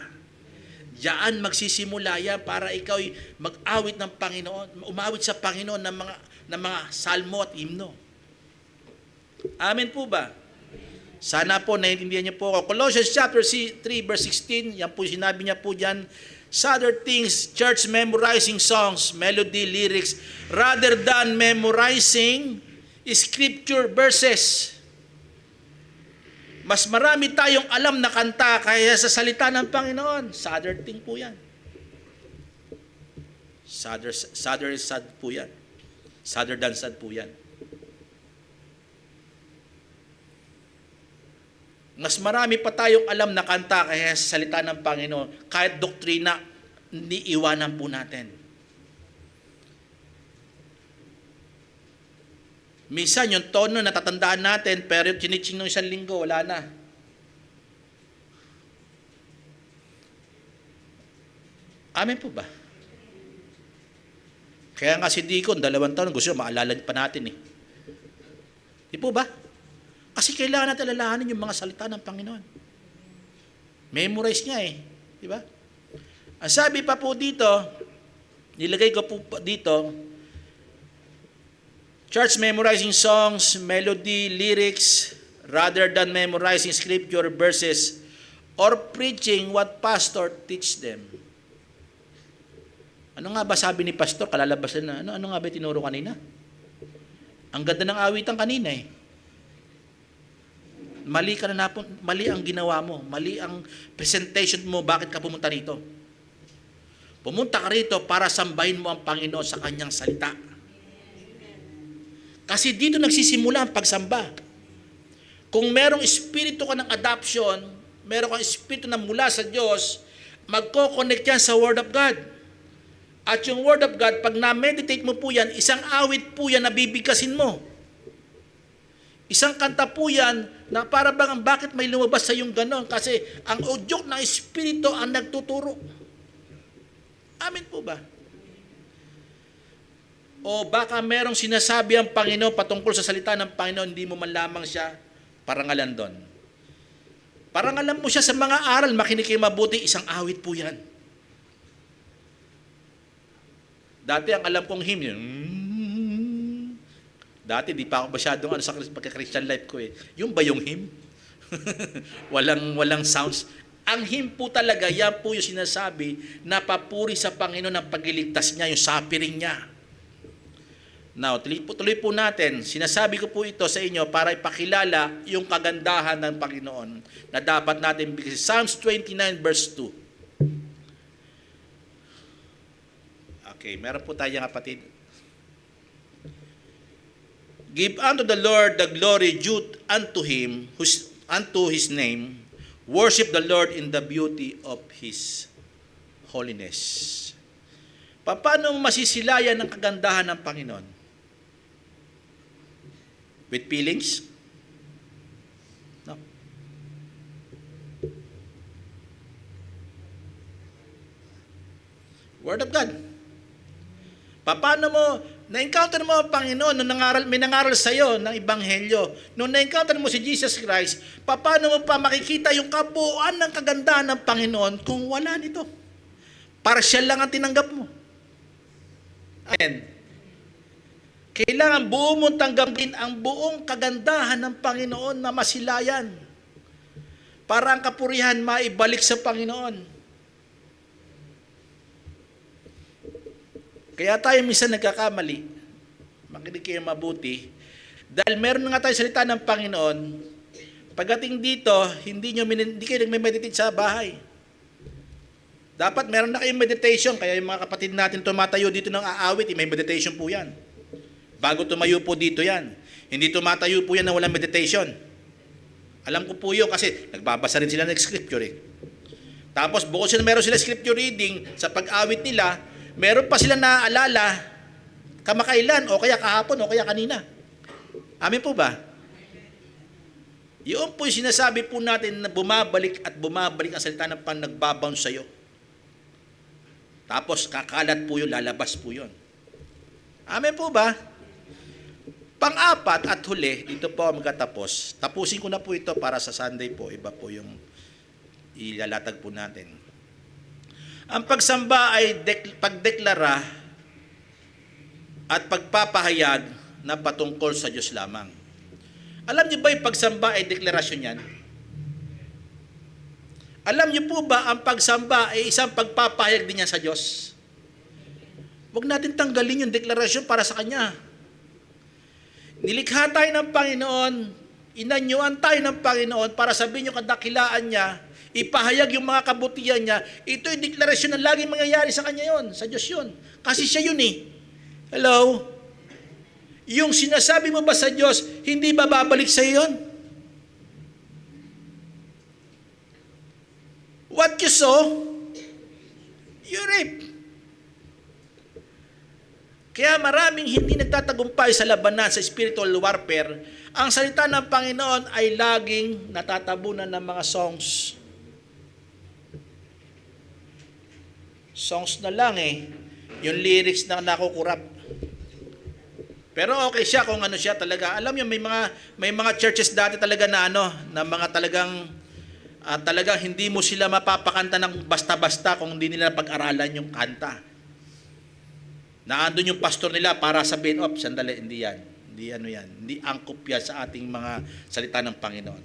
[SPEAKER 2] Diyan magsisimula yan para ikaw'y mag-awit ng Panginoon, umawit sa Panginoon ng mga salmo at himno. Amen po ba? Sana po naiintindihan niyo po ako. Colossians chapter 3 verse 16, yan po sinabi niya po diyan, sa other things, church memorizing songs, melody, lyrics, rather than memorizing scripture verses. Mas marami tayong alam na kanta kaya sa salita ng Panginoon. Sa other thing po yan. Sadder is sad po yan. Sadder than sad po yan. Mas marami pa tayong alam na kanta kaya sa salita ng Panginoon. Kahit doktrina, hindi iwanan po natin. Minsan yung tono natatandaan natin, pero chiniching ng isang linggo, wala na. Amen po ba? Kaya nga si Deacon, 2 taon, gusto maalala pa natin eh. Di po ba? Kasi kailangan natin alalahanin yung mga salita ng Panginoon. Memorize nga eh. Di ba? Ang sabi pa po dito, nilagay ko po dito, church memorizing songs, melody, lyrics, rather than memorizing scripture verses or preaching what pastor teach them. Ano nga ba sabi ni pastor? Kalalabasan na. Ano nga ba tinuro kanina? Ang ganda ng awitan kanina eh. Mali ka na mali ang ginawa mo, mali ang presentation mo, bakit ka pumunta rito? Pumunta ka rito para sambahin mo ang Panginoon sa kanyang salita. Kasi dito nagsisimula ang pagsamba. Kung merong espiritu ka ng adoption, meron kang espiritu na mula sa Diyos, magko-connect yan sa Word of God. At yung Word of God, pag na-meditate mo po yan, isang awit po yan na bibigkasin mo. Isang kanta po yan na para bang bakit may lumabas sa yung ganon? Kasi ang udyok ng Espiritu ang nagtuturo. Amen po ba? O baka merong sinasabi ang Panginoon patungkol sa salita ng Panginoon, hindi mo man lamang siya parangalan doon. Parangalan mo siya sa mga aral, makinig kayo mabuti, isang awit po yan. Dati ang alam kong hymn yun, dati di pa ako masyadong sa pagka-Christian life ko eh. Yung ba yung hymn? walang sounds. Ang hymn po talaga, yan po yung sinasabi na papuri sa Panginoon ang pagliligtas niya, yung suffering niya. Now, tuloy po natin. Sinasabi ko po ito sa inyo para ipakilala yung kagandahan ng Panginoon na dapat natin bigyan. Psalms 29 verse 2. Okay, meron po tayong kapatid. Give unto the Lord the glory due unto Him, unto His name. Worship the Lord in the beauty of His holiness. Paano masisilayan ang kagandahan ng Panginoon? With feelings? No. Paano mo, na-encounter mo ang Panginoon nung may nangaral sa iyo ng Ebanghelyo. Nung na-encounter mo si Jesus Christ, paano mo pa makikita yung kabuuan ng kagandahan ng Panginoon kung wala nito? Partial lang ang tinanggap mo. Amen. Kailangan buo mong tanggapin ang buong kagandahan ng Panginoon na masilayan para ang kapurihan maibalik sa Panginoon. Kaya tayo minsan nagkakamali, makinig kayo mabuti, dahil meron nga tayo salita ng Panginoon, pagdating dito, hindi kayo nagme-meditate sa bahay. Dapat meron na kayong meditation, kaya yung mga kapatid natin tumatayo dito ng aawit, may meditation po yan. Bago tumayo po dito yan. Hindi tumatayo po yan na walang meditation. Alam ko po yun kasi nagbabasa rin sila ng scripture eh. Tapos bukod sila meron sila scripture reading sa pag-awit nila, meron pa sila naaalala kamakailan o kaya kahapon o kaya kanina. Amin po ba? Yun po yung sinasabi po natin na bumabalik at bumabalik ang salita ng nagbabounce sa'yo. Tapos kakalat po yun, lalabas po yun. Amen po ba? Pang-apat at huli, dito po magkatapos. Tapusin ko na po ito para sa Sunday po. Iba po yung ilalatag po natin. Ang pagsamba ay pagdeklara at pagpapahayag na patungkol sa Diyos lamang. Alam niyo ba yung pagsamba ay deklarasyon yan? Alam niyo po ba ang pagsamba ay isang pagpapahayag din niya sa Diyos? Huwag natin tanggalin yung deklarasyon para sa Kanya. Nilikha tayo ng Panginoon, inanyuan tayo ng Panginoon para sabihin yung kadakilaan niya, ipahayag yung mga kabutihan niya. Ito yung deklarasyon na laging mangyayari sa Kanya yon, sa Diyos yon. Kasi siya yun eh. Hello? Yung sinasabi mo ba sa Diyos, hindi ba babalik sa yon? What you sow, you reap. Kaya maraming hindi nagtatagumpay sa labanan sa spiritual warfare, ang salita ng Panginoon ay laging natatabunan ng mga songs. Songs na lang eh. Yung lyrics na nakukurap. Pero okay siya kung ano siya talaga. Alam niyo may mga churches dati talaga na na mga talagang hindi mo sila mapapakanta ng basta-basta kung hindi nila pag-aralan yung kanta. Naandun yung pastor nila para sabihin, sandali, hindi yan. Hindi yan. Hindi angkop yan sa ating mga salita ng Panginoon.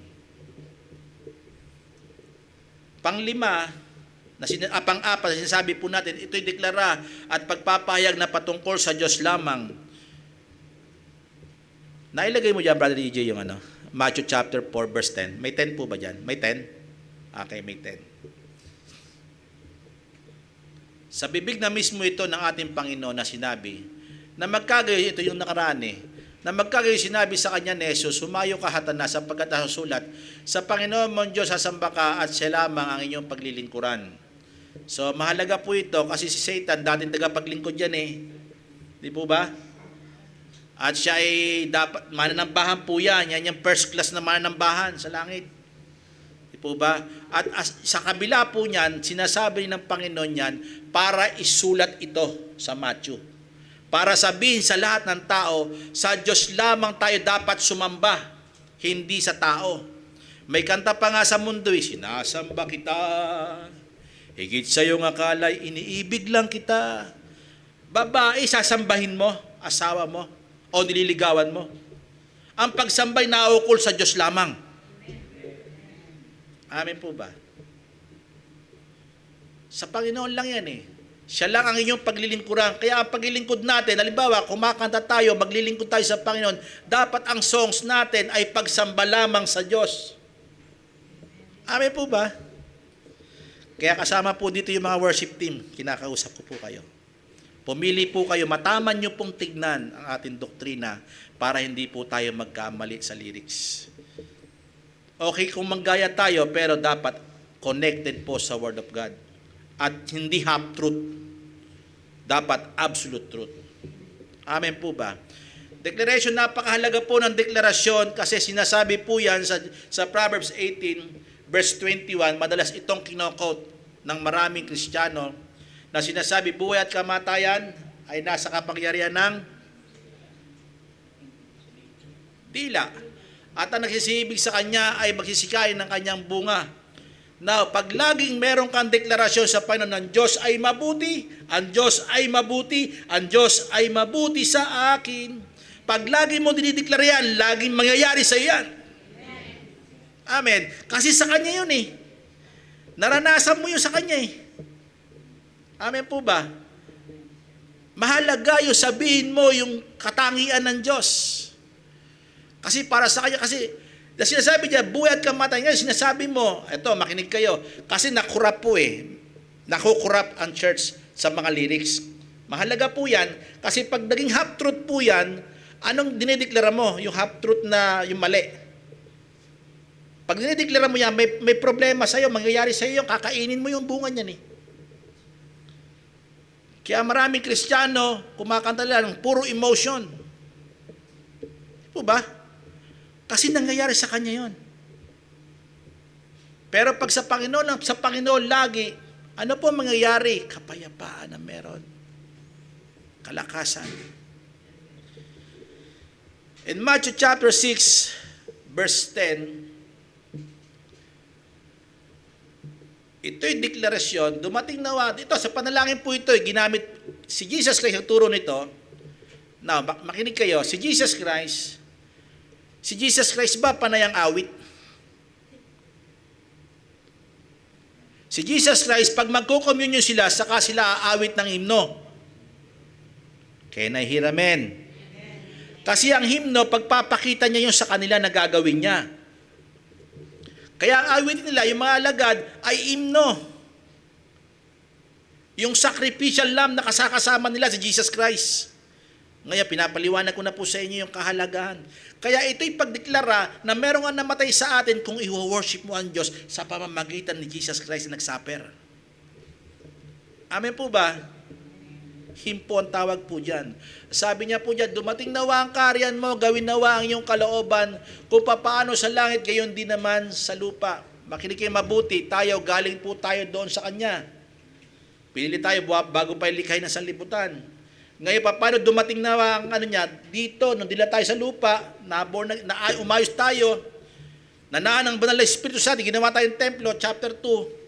[SPEAKER 2] Panglima, pang-apat, sinasabi po natin, ito'y deklara at pagpapahayag na patungkol sa Diyos lamang. Nailagay mo dyan, Brother DJ, yung Matthew chapter 4, verse 10. May 10 po ba dyan? May 10? Okay, may 10. Sa bibig na mismo ito ng ating Panginoon na sinabi, na magkagayo, ito yung nakaraan na magkagayo sinabi sa kanya ni Jesus, sumayo ka hatana sapagkat nasusulat, sa Panginoon mong Diyos sasamba ka at siya lamang ang inyong paglilingkuran. So, mahalaga po ito kasi si Satan, dating tagapaglingkod yan Di po ba? At siya ay dapat, mananambahan po yan. Yan yung first class na mananambahan sa langit. Di po ba? At sa kabila po niyan, sinasabi ng Panginoon yan para isulat ito sa Matthew. Para sabihin sa lahat ng tao, sa Diyos lamang tayo dapat sumamba, hindi sa tao. May kanta pa nga sa mundo sinasamba kita, higit sa iyong akala'y iniibig lang kita. Babae, sasambahin mo, asawa mo, o nililigawan mo. Ang pagsambay naukol sa Diyos lamang. Amen po ba? Sa Panginoon lang yan Siya lang ang inyong paglilingkuran. Kaya ang paglilingkod natin, halimbawa, kumakanta tayo, maglilingkod tayo sa Panginoon, dapat ang songs natin ay pagsamba lamang sa Diyos. Amen po ba? Kaya kasama po dito yung mga worship team, kinakausap ko po kayo. Pumili po kayo, mataman nyo pong tignan ang ating doktrina para hindi po tayo magkamali sa lyrics. Okay kung manggaya tayo, pero dapat connected po sa Word of God. At hindi half-truth. Dapat absolute truth. Amen po ba? Declaration, napakahalaga po ng deklarasyon kasi sinasabi po yan sa Proverbs 18, verse 21, madalas itong kino-quote ng maraming Kristiyano na sinasabi, buhay at kamatayan ay nasa kapangyarihan ng dila. At ang nagsisibig sa kanya ay magsisikain ng kanyang bunga. Now, pag laging meron kang deklarasyon sa Panginoon ng Diyos ay mabuti, ang Diyos ay mabuti, ang Diyos ay mabuti sa akin. Pag lagi mo dinideklara yan, laging mangyayari sa yan. Amen. Kasi sa Kanya yun eh. Naranasan mo yun sa Kanya eh. Amen po ba? Mahalaga yung sabihin mo yung katangian ng Diyos. Kasi para sa Kanya, kasi sinasabi niya, buhay at kamatay. Ngayon, sinasabi mo, eto, makinig kayo, kasi nakurap po eh. Nakukurap ang church sa mga lyrics. Mahalaga po yan, kasi pag naging half-truth po yan, anong dinideklara mo? Yung half-truth na yung mali. Pag dinideklara mo yan, may problema sa'yo, mangyayari sa'yo yung kakainin mo yung bunga niyan eh. Kaya maraming Kristiyano, kumakanta lang, puro emotion. Po ba? Kasi nangyayari sa kanya yon. Pero pag sa Panginoon lagi, ano po mangyayari? Kapayapaan na meron. Kalakasan. In Matthew chapter 6, verse 10, ito'y deklarasyon, dumating nawa, ito sa panalangin po ito, ginamit, si Jesus Christ ang turo nito. Now, makinig kayo, si Jesus Christ ba panay ang awit? Si Jesus Christ, pag magko-communion sila, saka sila aawit ng himno. Can I hear amen? Kasi ang himno, pagpapakita niya yung sa kanila na gagawin niya. Kaya ang awit nila, yung mga alagad, ay himno. Yung sacrificial lamb na kasakasama nila si Jesus Christ. Ngayon, pinapaliwanag ko na po sa inyo yung kahalagahan. Kaya ito'y pagdeklara na meron nga namatay sa atin kung i-worship mo ang Diyos sa pamamagitan ni Jesus Christ na nagsuffer. Amen po ba? Himpo ang tawag po dyan. Sabi niya po dyan, dumating nawa ang kaharian mo, gawin nawa ang iyong kalooban, kung papaano sa langit, gayon din naman sa lupa. Makinig kayo mabuti, tayo, galing po tayo doon sa Kanya. Pinili tayo bago pa ilikhay ng sanlibutan. Ngayon, paano dumating na ang niya, dito, nung dila tayo sa lupa, umayos tayo, nanaan ang banal na Espiritu sa atin, ginawa tayong templo, chapter 2,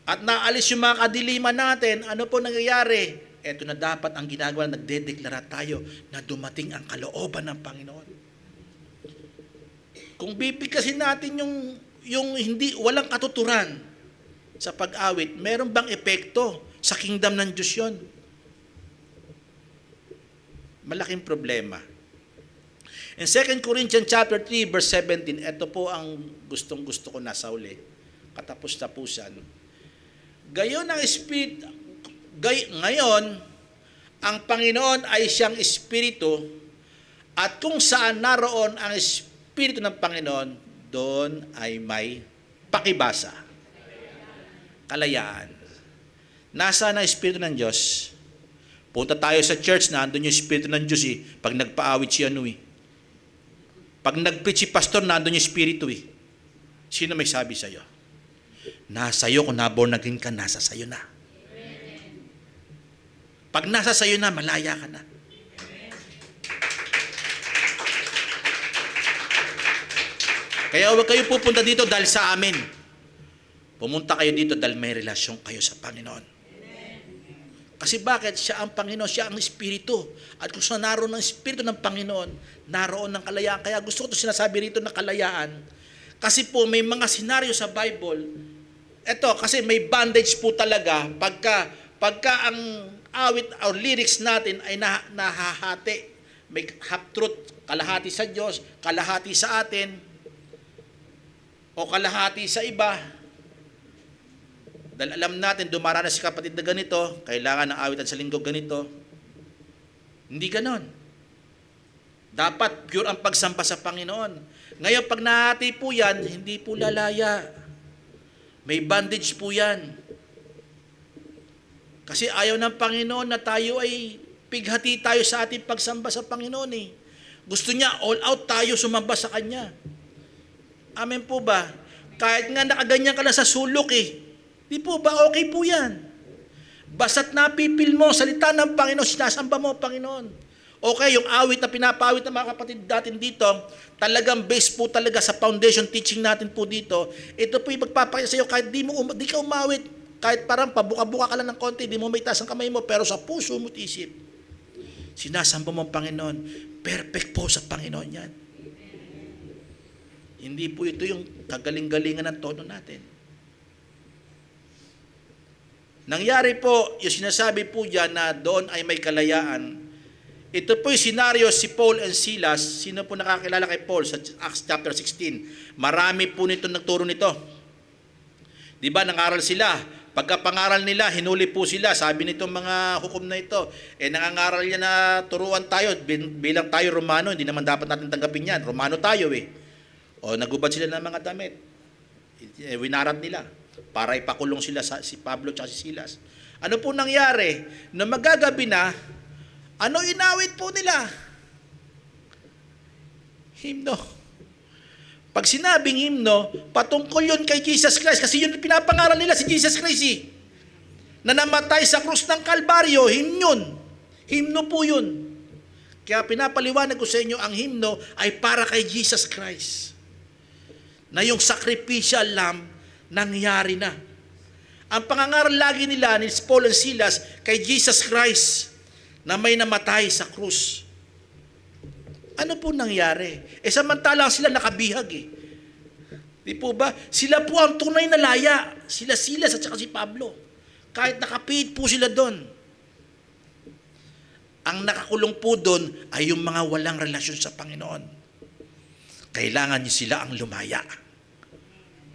[SPEAKER 2] at naalis yung mga kadiliman natin, ano po nangyayari? Ito na dapat ang ginagawa, nagdedeklara tayo na dumating ang kalooban ng Panginoon. Kung bibigkasin natin yung walang katuturan sa pag-awit, meron bang epekto sa kingdom ng Diyos yun? Malaking problema. In 2 Corinthians chapter 3 verse 17, ito po ang gustong-gusto ko nasa uli. Katapos-tapusan. Ngayon, ang Panginoon ay siyang Espiritu, at kung saan naroon ang Espiritu ng Panginoon, doon ay may pakibasa. Kalayaan. Nasaan ang Espiritu ng Diyos? Punta tayo sa church, nandun yung Espiritu ng Diyos eh. Pag nagpaawit si ano eh. Pag nag-preach si pastor, nandun yung Espiritu eh. Sino may sabi sa'yo? Nasa iyo, kung naborn again ka, nasa sayo na. Pag nasa sayo na, malaya ka na. Kaya huwag kayo pupunta dito dahil sa amin. Pumunta kayo dito dahil may relasyon kayo sa Panginoon. Kasi bakit? Siya ang Panginoon, siya ang Espiritu. At kung saan naroon ang Espiritu ng Panginoon, naroon ng kalayaan. Kaya gusto ko ito sinasabi rito na kalayaan. Kasi po may mga senaryo sa Bible, eto, kasi may bandage po talaga pagka ang awit or lyrics natin ay nahahati. May half-truth, kalahati sa Diyos, kalahati sa atin, o kalahati sa iba. Dahil alam natin, dumaranas si kapatid na ganito, kailangan ng awitan sa linggo ganito. Hindi ganon. Dapat pure ang pagsamba sa Panginoon. Ngayon, pag nahati po yan, hindi po lalaya. May bandage po yan. Kasi ayaw ng Panginoon na tayo ay pighati tayo sa ating pagsamba sa Panginoon eh. Gusto niya, all out tayo sumamba sa Kanya. Amen po ba? Kahit nga nakaganyan ka na sa sulok eh. Di po ba okay po yan? Basta't napipil mo, salita ng Panginoon, sinasamba mo, Panginoon. Okay, yung awit na pinapawit ng mga kapatid natin dito, talagang base po talaga sa foundation teaching natin po dito. Ito po yung magpapakita sa iyo, kahit di ka umawit, kahit parang pabuka-buka ka lang ng konti, di mo may taas ang kamay mo, pero sa puso mo't isip, sinasamba mo ang Panginoon. Perfect po sa Panginoon yan. Hindi po ito yung kagaling-galingan ng tono natin. Nangyari po, yung sinasabi po dyan na doon ay may kalayaan. Ito po yung senaryo si Paul and Silas. Sino po nakakilala kay Paul sa Acts chapter 16? Marami po nito nagturo nito. Di ba, nangaral sila. Pagkapangaral nila, hinuli po sila. Sabi nitong mga hukom na ito, nangangaral niya na turuan tayo. Bilang tayo Romano, hindi naman dapat natin tanggapin yan. Romano tayo O nagubad sila ng mga damit. Winarat nila para ipakulong sila si Pablo at si Silas. Ano po nangyari? Nung magagabi na, ano inawit po nila? Himno. Pag sinabing himno, patungkol yun kay Jesus Christ kasi yun pinapangaral nila si Jesus Christ na namatay sa krus ng Kalbaryo, himnon. Himno po yun. Kaya pinapaliwanag ko sa inyo, ang himno ay para kay Jesus Christ. Na yung sacrificial lamb, nangyari na. Ang pangangaral lagi nila ni Paul and Silas kay Jesus Christ na may namatay sa krus. Ano po nangyari? Samantalang sila nakabihag Di po ba? Sila po ang tunay na laya. Sila Silas at saka si Pablo. Kahit nakapihit po sila doon. Ang nakakulong po doon ay yung mga walang relasyon sa Panginoon. Kailangan niyo sila ang lumaya.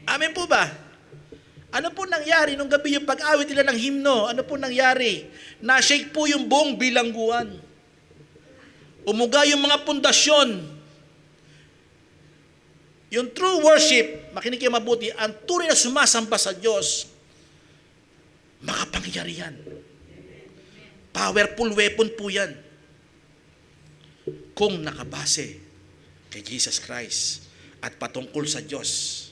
[SPEAKER 2] Amen po ba? Ano po nangyari nung gabi yung pag-awit nila ng himno? Ano po nangyari? Na-shake po yung buong bilangguan. Umuga yung mga pundasyon. Yung true worship, makinig kayo mabuti, ang tunay na sumasamba sa Diyos, makapangyarihan. Powerful weapon po yan. Kung nakabase kay Jesus Christ at patungkol sa Diyos,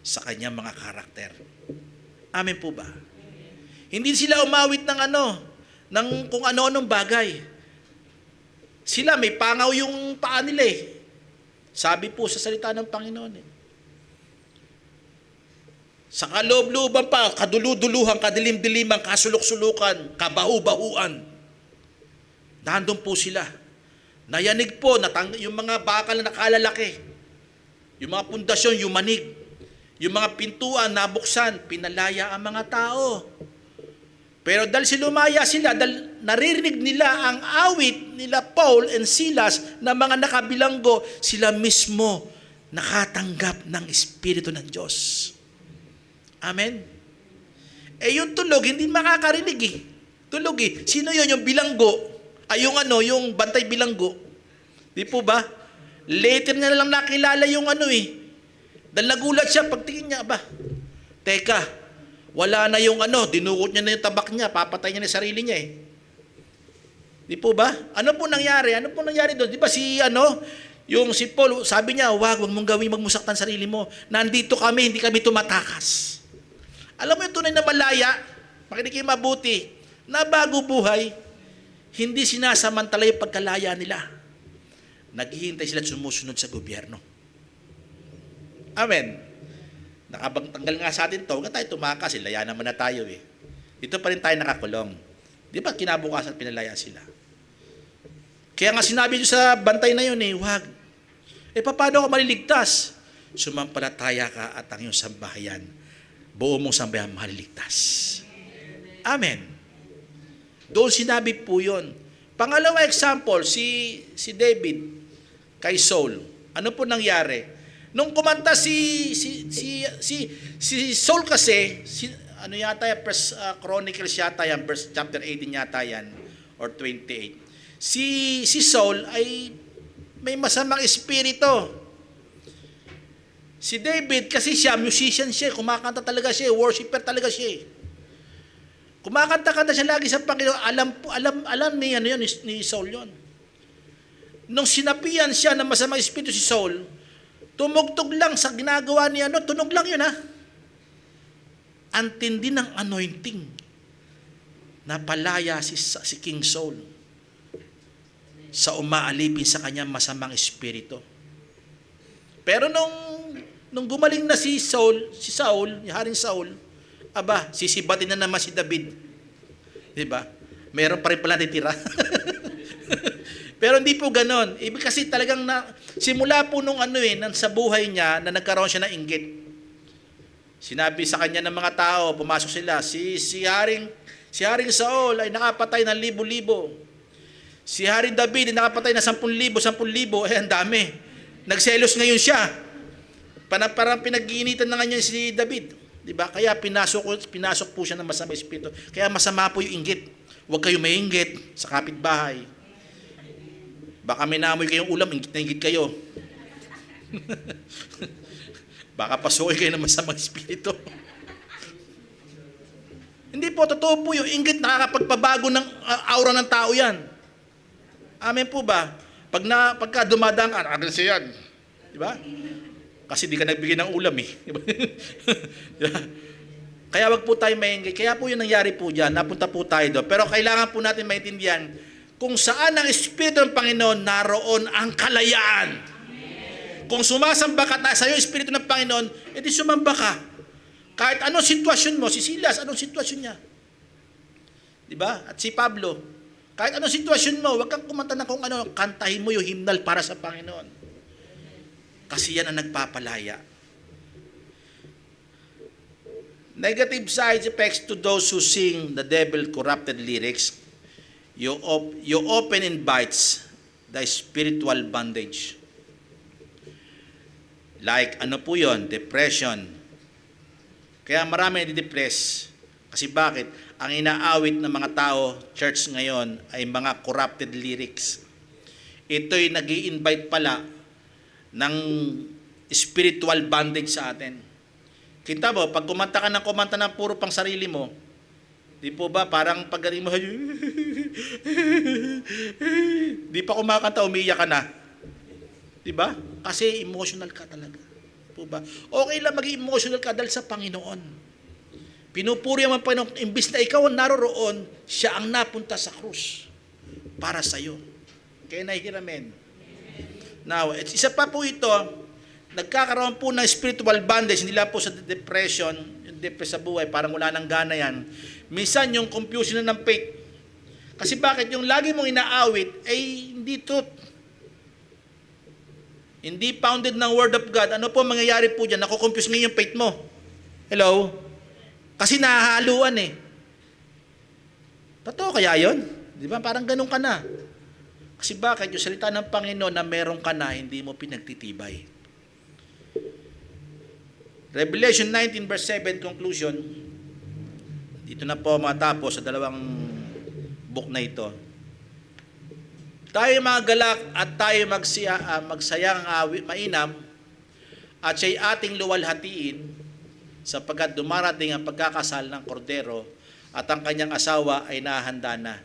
[SPEAKER 2] sa kanyang mga karakter. Amen po ba? Hindi sila umawit ng ng kung ano-anong bagay. Sila may pangaw yung paa nila Sabi po sa salita ng Panginoon Sa kaloob-looban pa, kaduluduluhan, kadilim-diliman, kasulok-sulukan, kabahu-bahuan. Nandun po sila. Nayanig po, yung mga bakal na nakalalaki. Yung mga pundasyon, yung manig. Yung mga pintuan nabuksan, pinalaya ang mga tao. Pero dahil lumaya sila, dahil naririnig nila ang awit nila Paul and Silas na mga nakabilanggo, sila mismo nakatanggap ng Espiritu ng Diyos. Amen? Yung tulog, hindi makakarinig Tulog Sino yun? Yung bilanggo. Yung bantay bilanggo. Di po ba? Later na lang nakilala yung Dahil nagulat siya, pagtingin niya, teka, wala na yung dinukot niya na yung tabak niya, papatay niya na yung sarili niya Di po ba? Ano po nangyari? Ano po nangyari doon? Di ba yung si Paul, sabi niya, wag mong gawin magmusaktan sarili mo. Nandito kami, hindi kami tumatakas. Alam mo yung tunay na malaya, makinig kayo mabuti, na bago buhay, hindi sinasamantala yung pagkalaya nila. Naghihintay sila at sumusunod sa gobyerno. Amen. Nakabangtanggal nga sa atin to, huwag tayo tumakas, laya naman na tayo Dito pa rin tayo nakakulong. Di ba kinabukasan pinalaya sila? Kaya nga sinabi nyo sa bantay na yun huwag. Paano ako maliligtas? Sumampalataya ka at ang iyong sambahayan, buo mong sambahayan maliligtas. Amen. Doon sinabi po yun. Pangalawa example, si David kay Saul. Ano po nangyari? Nung kumanta si Saul kasi, First Chronicles yata yan, chapter 18 yata yan, or 28. Si Saul ay may masamang espiritu. Si David, kasi siya, musician siya, kumakanta talaga siya, worshiper talaga siya. Kumakanta-kanta siya lagi sa Panginoon, alam ni Saul yon. Nung sinapian siya ng masamang espiritu si Saul, tumugtog lang sa ginagawa niya, tunog lang yun Ang tindi ng anointing. napalaya si King Saul sa umaalipin sa kanyang masamang espiritu. Pero nung gumaling na si Saul, yung Haring Saul, sisibatin na naman si David. Diba? Meron pa rin pala natitira. Pero hindi po ganon. Ibig kasi talagang simula po nung sa buhay niya na nagkaroon siya ng inggit. Sinabi sa kanya ng mga tao, pumasok sila, si Haring Saul ay nakapatay ng libo-libo. Si Haring David ay nakapatay na 10,000. Ang dami. Nagselos ngayon siya. Parang pinag-iinitan na nga niya si David. Diba? Kaya pinasok po siya ng masamang espiritu. Kaya masama po yung inggit. Huwag kayo mainggit sa kapitbahay. Baka may naamoy kayong ulam, inggit na inggit kayo. Baka pasukin kayo ng masamang espiritu. Hindi po, totoo po yung inggit, nakakapagpabago ng aura ng tao yan. Amen po ba? Pagka dumadang ka, agresya yan. Di ba? Kasi di ka nagbigay ng ulam eh. Di ba? Diba? Kaya wag po tayo mainggit. Kaya po yung nangyari po dyan, napunta po tayo doon. Pero kailangan po natin maintindihan, kung saan ang Espiritu ng Panginoon, naroon ang kalayaan. Kung sumasamba ka sa iyo, Espiritu ng Panginoon, edi sumamba ka. Kahit anong sitwasyon mo, si Silas, anong sitwasyon niya? Diba? At si Pablo, kahit anong sitwasyon mo, huwag kang kumanta na kung ano, kantahin mo yung hymnal para sa Panginoon. Kasi yan ang nagpapalaya. Negative side effects to those who sing the devil-corrupted lyrics, you open invites the spiritual bondage. Like, ano po yun? Depression. Kaya marami nadidepress. Kasi bakit? Ang inaawit ng mga tao, church ngayon, ay mga corrupted lyrics. Ito'y nag-i-invite pala ng spiritual bondage sa atin. Kita mo, pag kumanta ka ng puro pang sarili mo, di po ba, parang paggaling mo, di pa kumakanta, umiiyak ka na. Di ba? Kasi emotional ka talaga. Po ba? Okay lang maging emotional ka dahil sa Panginoon. Pinupuri ang Panginoon, imbis na ikaw ang naroroon, siya ang napunta sa krus para sa iyo. Kaya nahihiramin. Now, isa pa po ito, nagkakaroon po ng spiritual bondage, hindi lang po sa depression, yung depress sa buhay, parang wala nang gana yan. Minsan yung confusion na ng faith. Kasi bakit? Yung lagi mong inaawit ay hindi truth. Hindi founded ng Word of God. Ano po mangyayari po dyan? Nakukonfuse ngayon yung faith mo. Hello? Kasi nahahaluan eh. Totoo kaya yun? Di ba? Parang ganun ka na. Kasi bakit? Yung salita ng Panginoon na meron ka na, hindi mo pinagtitibay. Revelation 19 verse 7 conclusion. Dito na po matapos sa dalawang book na ito. Tayo mga galak at tayo magsayang mainam at siya'y ating luwalhatiin sapagkat dumarating ang pagkakasal ng kordero at ang kanyang asawa ay nahahanda na.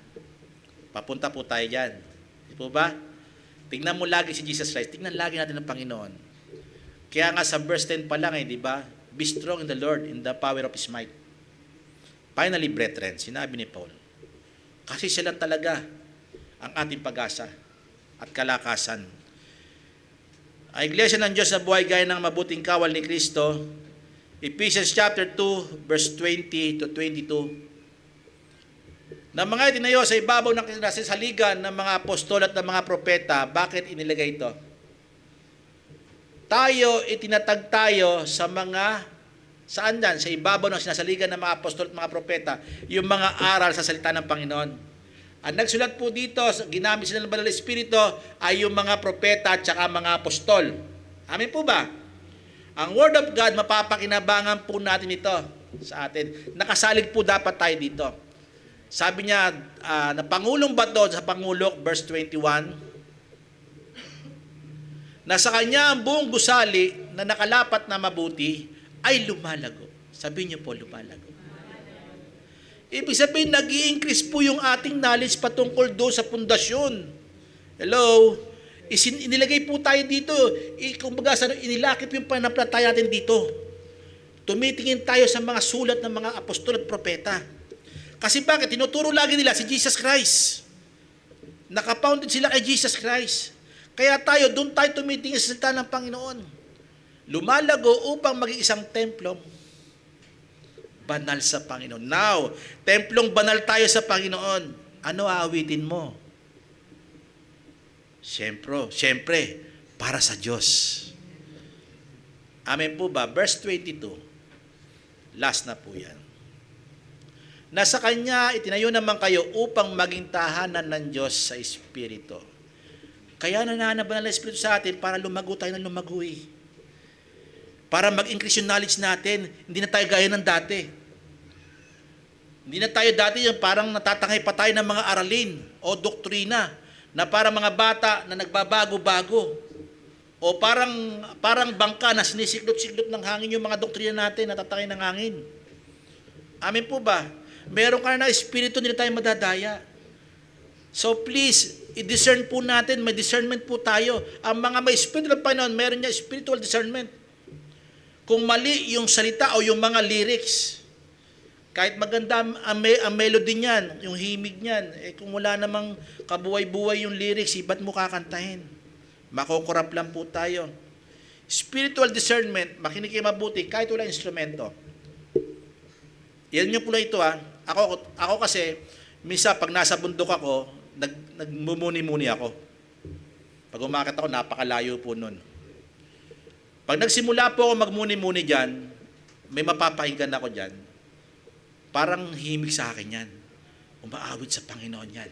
[SPEAKER 2] Papunta po tayo dyan. Di po ba? Tingnan mo lagi si Jesus Christ. Tingnan lagi natin ang Panginoon. Kaya nga sa verse 10 pa lang di ba? Be strong in the Lord in the power of His might. Finally, brethren, sinabi ni Paul, kasi siya lang talaga ang ating pag-asa at kalakasan. Ang Iglesia ng Diyos na buhay gaya ng mabuting kawal ni Kristo, Ephesians chapter 2, verse 20 to 22, na mga itinayo sa ibabaw ng saligan ng mga apostol at ng mga propeta. Bakit inilagay ito? Tayo, itinatag tayo sa mga, saan dyan? Sa ibabaw ng sinasaligan ng mga apostol at mga propeta, yung mga aral sa salita ng Panginoon. Ang nagsulat po dito, ginamit sila ng Banal na Espiritu, ay yung mga propeta at saka mga apostol. Amin po ba? Ang Word of God, mapapakinabangan po natin ito sa atin. Nakasalig po dapat tayo dito. Sabi niya, na Pangulong Bato sa Pangulok, verse 21, na sa kanya ang buong gusali na nakalapat na mabuti ay lumalago. Sabi niyo po, lumalago. Ibig sabihin, nag-i-increase po yung ating knowledge patungkol doon sa pundasyon. Hello? Inilagay po tayo dito. Kumbaga, inilakip yung panampalataya natin dito. Tumitingin tayo sa mga sulat ng mga apostol at propeta. Kasi bakit? Tinuturo lagi nila si Jesus Christ. Nakapounded sila kay Jesus Christ. Kaya tayo, doon tayo tumitingin sa salita ng Panginoon. Lumalago upang maging isang templong banal sa Panginoon. Now, templong banal tayo sa Panginoon. Ano aawitin mo? Siyempre, para sa Diyos. Amen po ba? Verse 22. Last na po yan. Nasa Kanya, itinayo naman kayo upang maging tahanan ng Diyos sa Espiritu. Kaya nananabanal na Espiritu sa atin para lumago tayo ng lumago eh. Para mag-increase yung knowledge natin. Hindi na tayo gaya ng dati. Hindi na tayo dati yung parang natatangay pa tayo ng mga aralin o doktrina na para mga bata na nagbabago-bago. O parang bangka na sinisiklot-siklot ng hangin yung mga doktrina natin, natatangay ng hangin. Amen po ba? Meron ka na espiritu, hindi na tayo madadaya. So please, i-discern po natin, may discernment po tayo. Ang mga may espiritu ng Panginoon, meron niya spiritual discernment. Kung mali yung salita o yung mga lyrics, kahit maganda ang melody niyan, yung himig niyan, kung wala namang kabuhay-buhay yung lyrics, ba't mo kakantahin? Makokorap lang po tayo. Spiritual discernment, makinig kayo mabuti, kahit wala instrumento. Yan yung pula ito ha. Ako kasi, misa pag nasa bundok ako, nagmumuni-muni ako. Pag umakit ako, napakalayo po nun. Pag nagsimula po ako magmuni-muni dyan, may mapapakinggan ako dyan, parang himig sa akin yan. Umaawit sa Panginoon yan.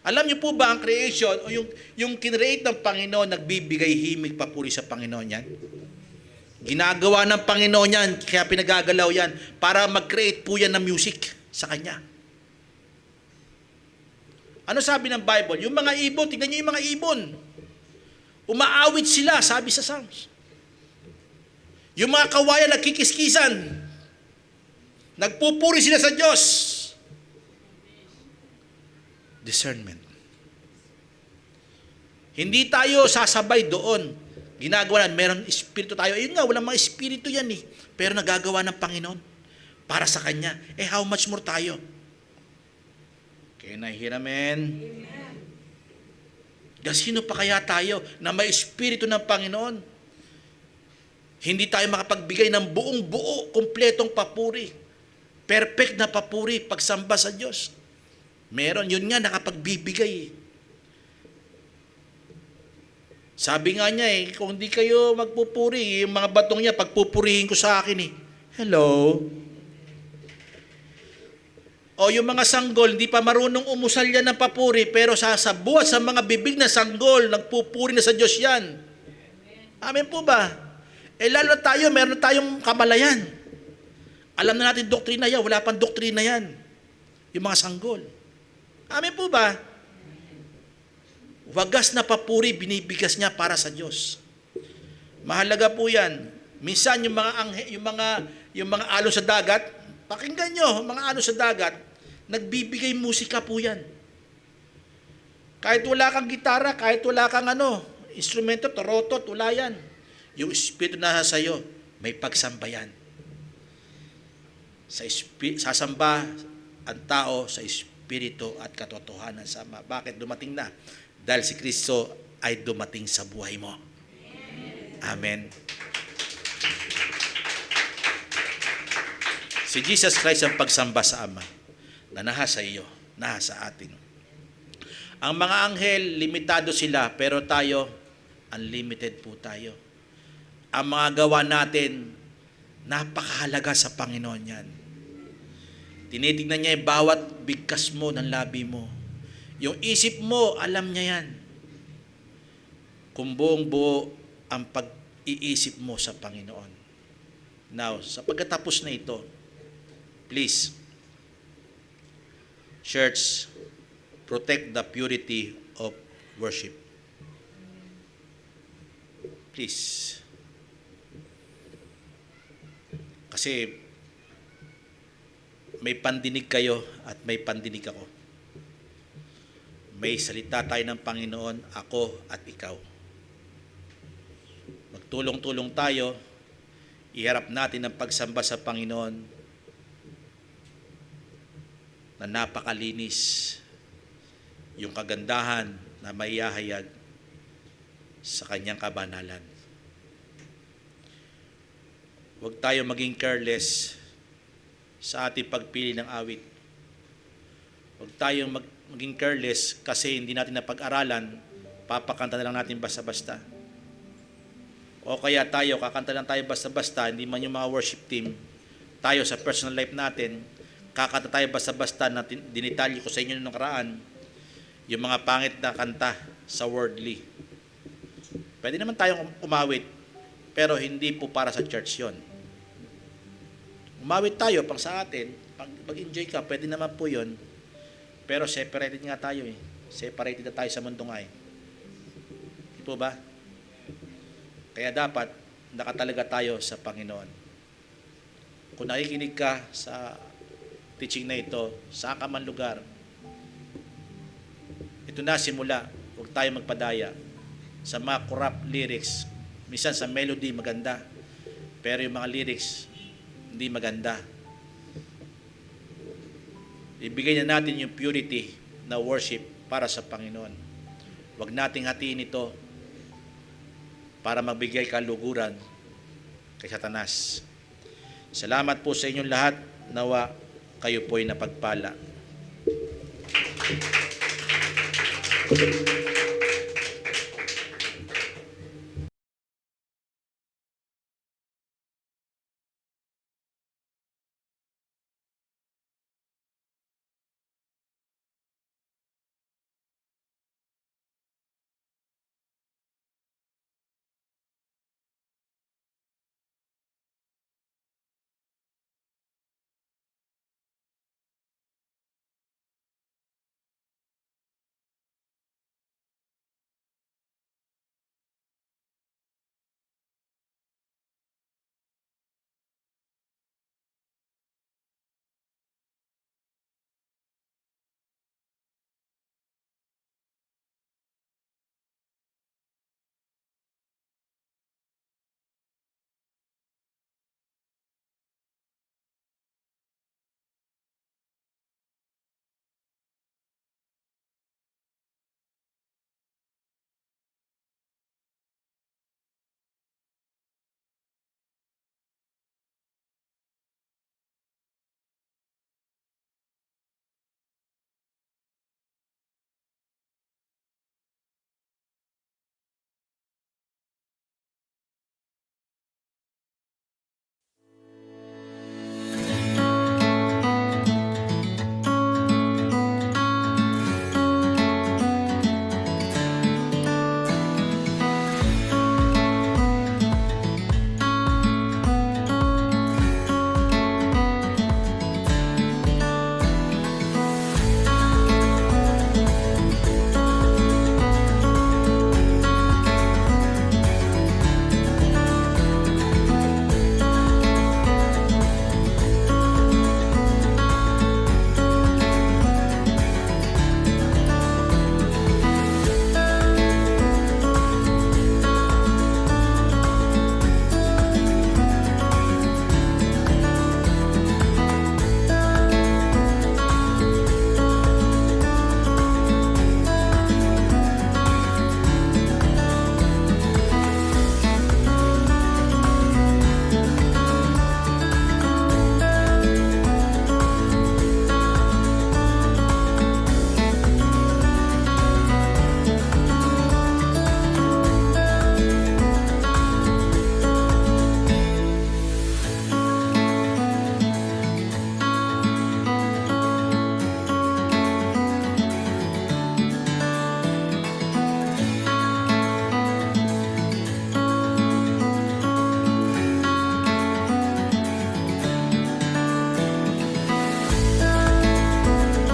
[SPEAKER 2] Alam niyo po ba ang creation o yung kinreate ng Panginoon nagbibigay himig papuri sa Panginoon yan? Ginagawa ng Panginoon yan, kaya pinagagalaw yan para mag-create po yan ng music sa Kanya. Ano sabi ng Bible? Yung mga ibon, tingnan niyo yung mga ibon. Umaawit sila, sabi sa Psalms. Yung mga kawayan nagkikiskisan. Nagpupuri sila sa Diyos. Discernment. Hindi tayo sasabay doon. Ginagawa na, meron espiritu tayo. Ayun nga, walang mga espiritu yan eh. Pero nagagawa ng Panginoon para sa Kanya. How much more tayo? Can I hear amen? Sino pa kaya tayo na may espiritu ng Panginoon? Hindi tayo makapagbigay ng buong buo, kumpletong papuri. Perfect na papuri, pagsamba sa Diyos. Meron, yun nga, nakapagbibigay. Sabi nga niya kung hindi kayo magpupuri, yung mga batong niya, pagpupurihin ko sa akin Hello? O yung mga sanggol, hindi pa marunong umusal yan ng papuri, pero sasabuhat sa mga bibig na sanggol, nagpupuri na sa Diyos yan. Amen po ba? Lalo na tayo, meron na tayong kamalayan. Alam na natin doktrina yan, wala pang doktrina yan. Yung mga sanggol. Amen po ba? Wagas na papuri, binibigas niya para sa Diyos. Mahalaga po yan. Minsan yung mga alon sa dagat, pakinggan nyo, mga alon sa dagat, nagbibigay musika po yan. Kahit wala kang gitara, kahit wala kang instrumento, torotot, wala yan. Yung espiritu na sa iyo, may pagsamba yan. Sasamba ang tao sa espiritu at katotohanan sama. Bakit dumating na? Dahil si Kristo ay dumating sa buhay mo. Amen. Si Jesus Christ ang pagsamba sa Ama na nasa iyo, nasa atin. Ang mga anghel, limitado sila, pero tayo, unlimited po tayo. Ang mga gawa natin, napakahalaga sa Panginoon yan. Tinitignan niya yung bawat bigkas mo ng labi mo. Yung isip mo, alam niya yan. Kung buong buo ang pag-iisip mo sa Panginoon. Now, sa pagkatapos na ito, please, church, protect the purity of worship. Please. Kasi may pandinig kayo at may pandinig ako. May salita tayo ng Panginoon, ako at ikaw. Magtulong-tulong tayo, iharap natin ang pagsamba sa Panginoon na napakalinis, yung kagandahan na maihahayag sa kanyang kabanalan. Huwag tayo maging careless sa ating pagpili ng awit. Huwag tayong maging careless kasi hindi natin napag-aralan, papakanta na lang natin basta-basta. O kaya tayo, kakanta lang tayo basta-basta, hindi man yung mga worship team, tayo sa personal life natin, kakanta tayo basta-basta na dinitalyo ko sa inyo noong nakaraan, yung mga pangit na kanta sa worldly. Pwede naman tayong umawit, pero hindi po para sa church yon. Umawit tayo pang sa atin, pag-enjoy ka, pwede naman po yon. Pero separated nga tayo eh. Separated na tayo sa mundo nga eh. Di po ba? Kaya dapat nakatalaga tayo sa Panginoon. Kung nakikinig ka sa teaching na ito, saan ka man lugar, ito na simula, huwag tayo magpadaya sa mga corrupt lyrics. Minsan sa melody maganda, pero yung mga lyrics hindi maganda. Ibigay na natin yung purity na worship para sa Panginoon. Huwag nating hatiin ito para magbigay kaluguran kay Satanas. Salamat po sa inyong lahat. Nawa kayo po'y napagpala.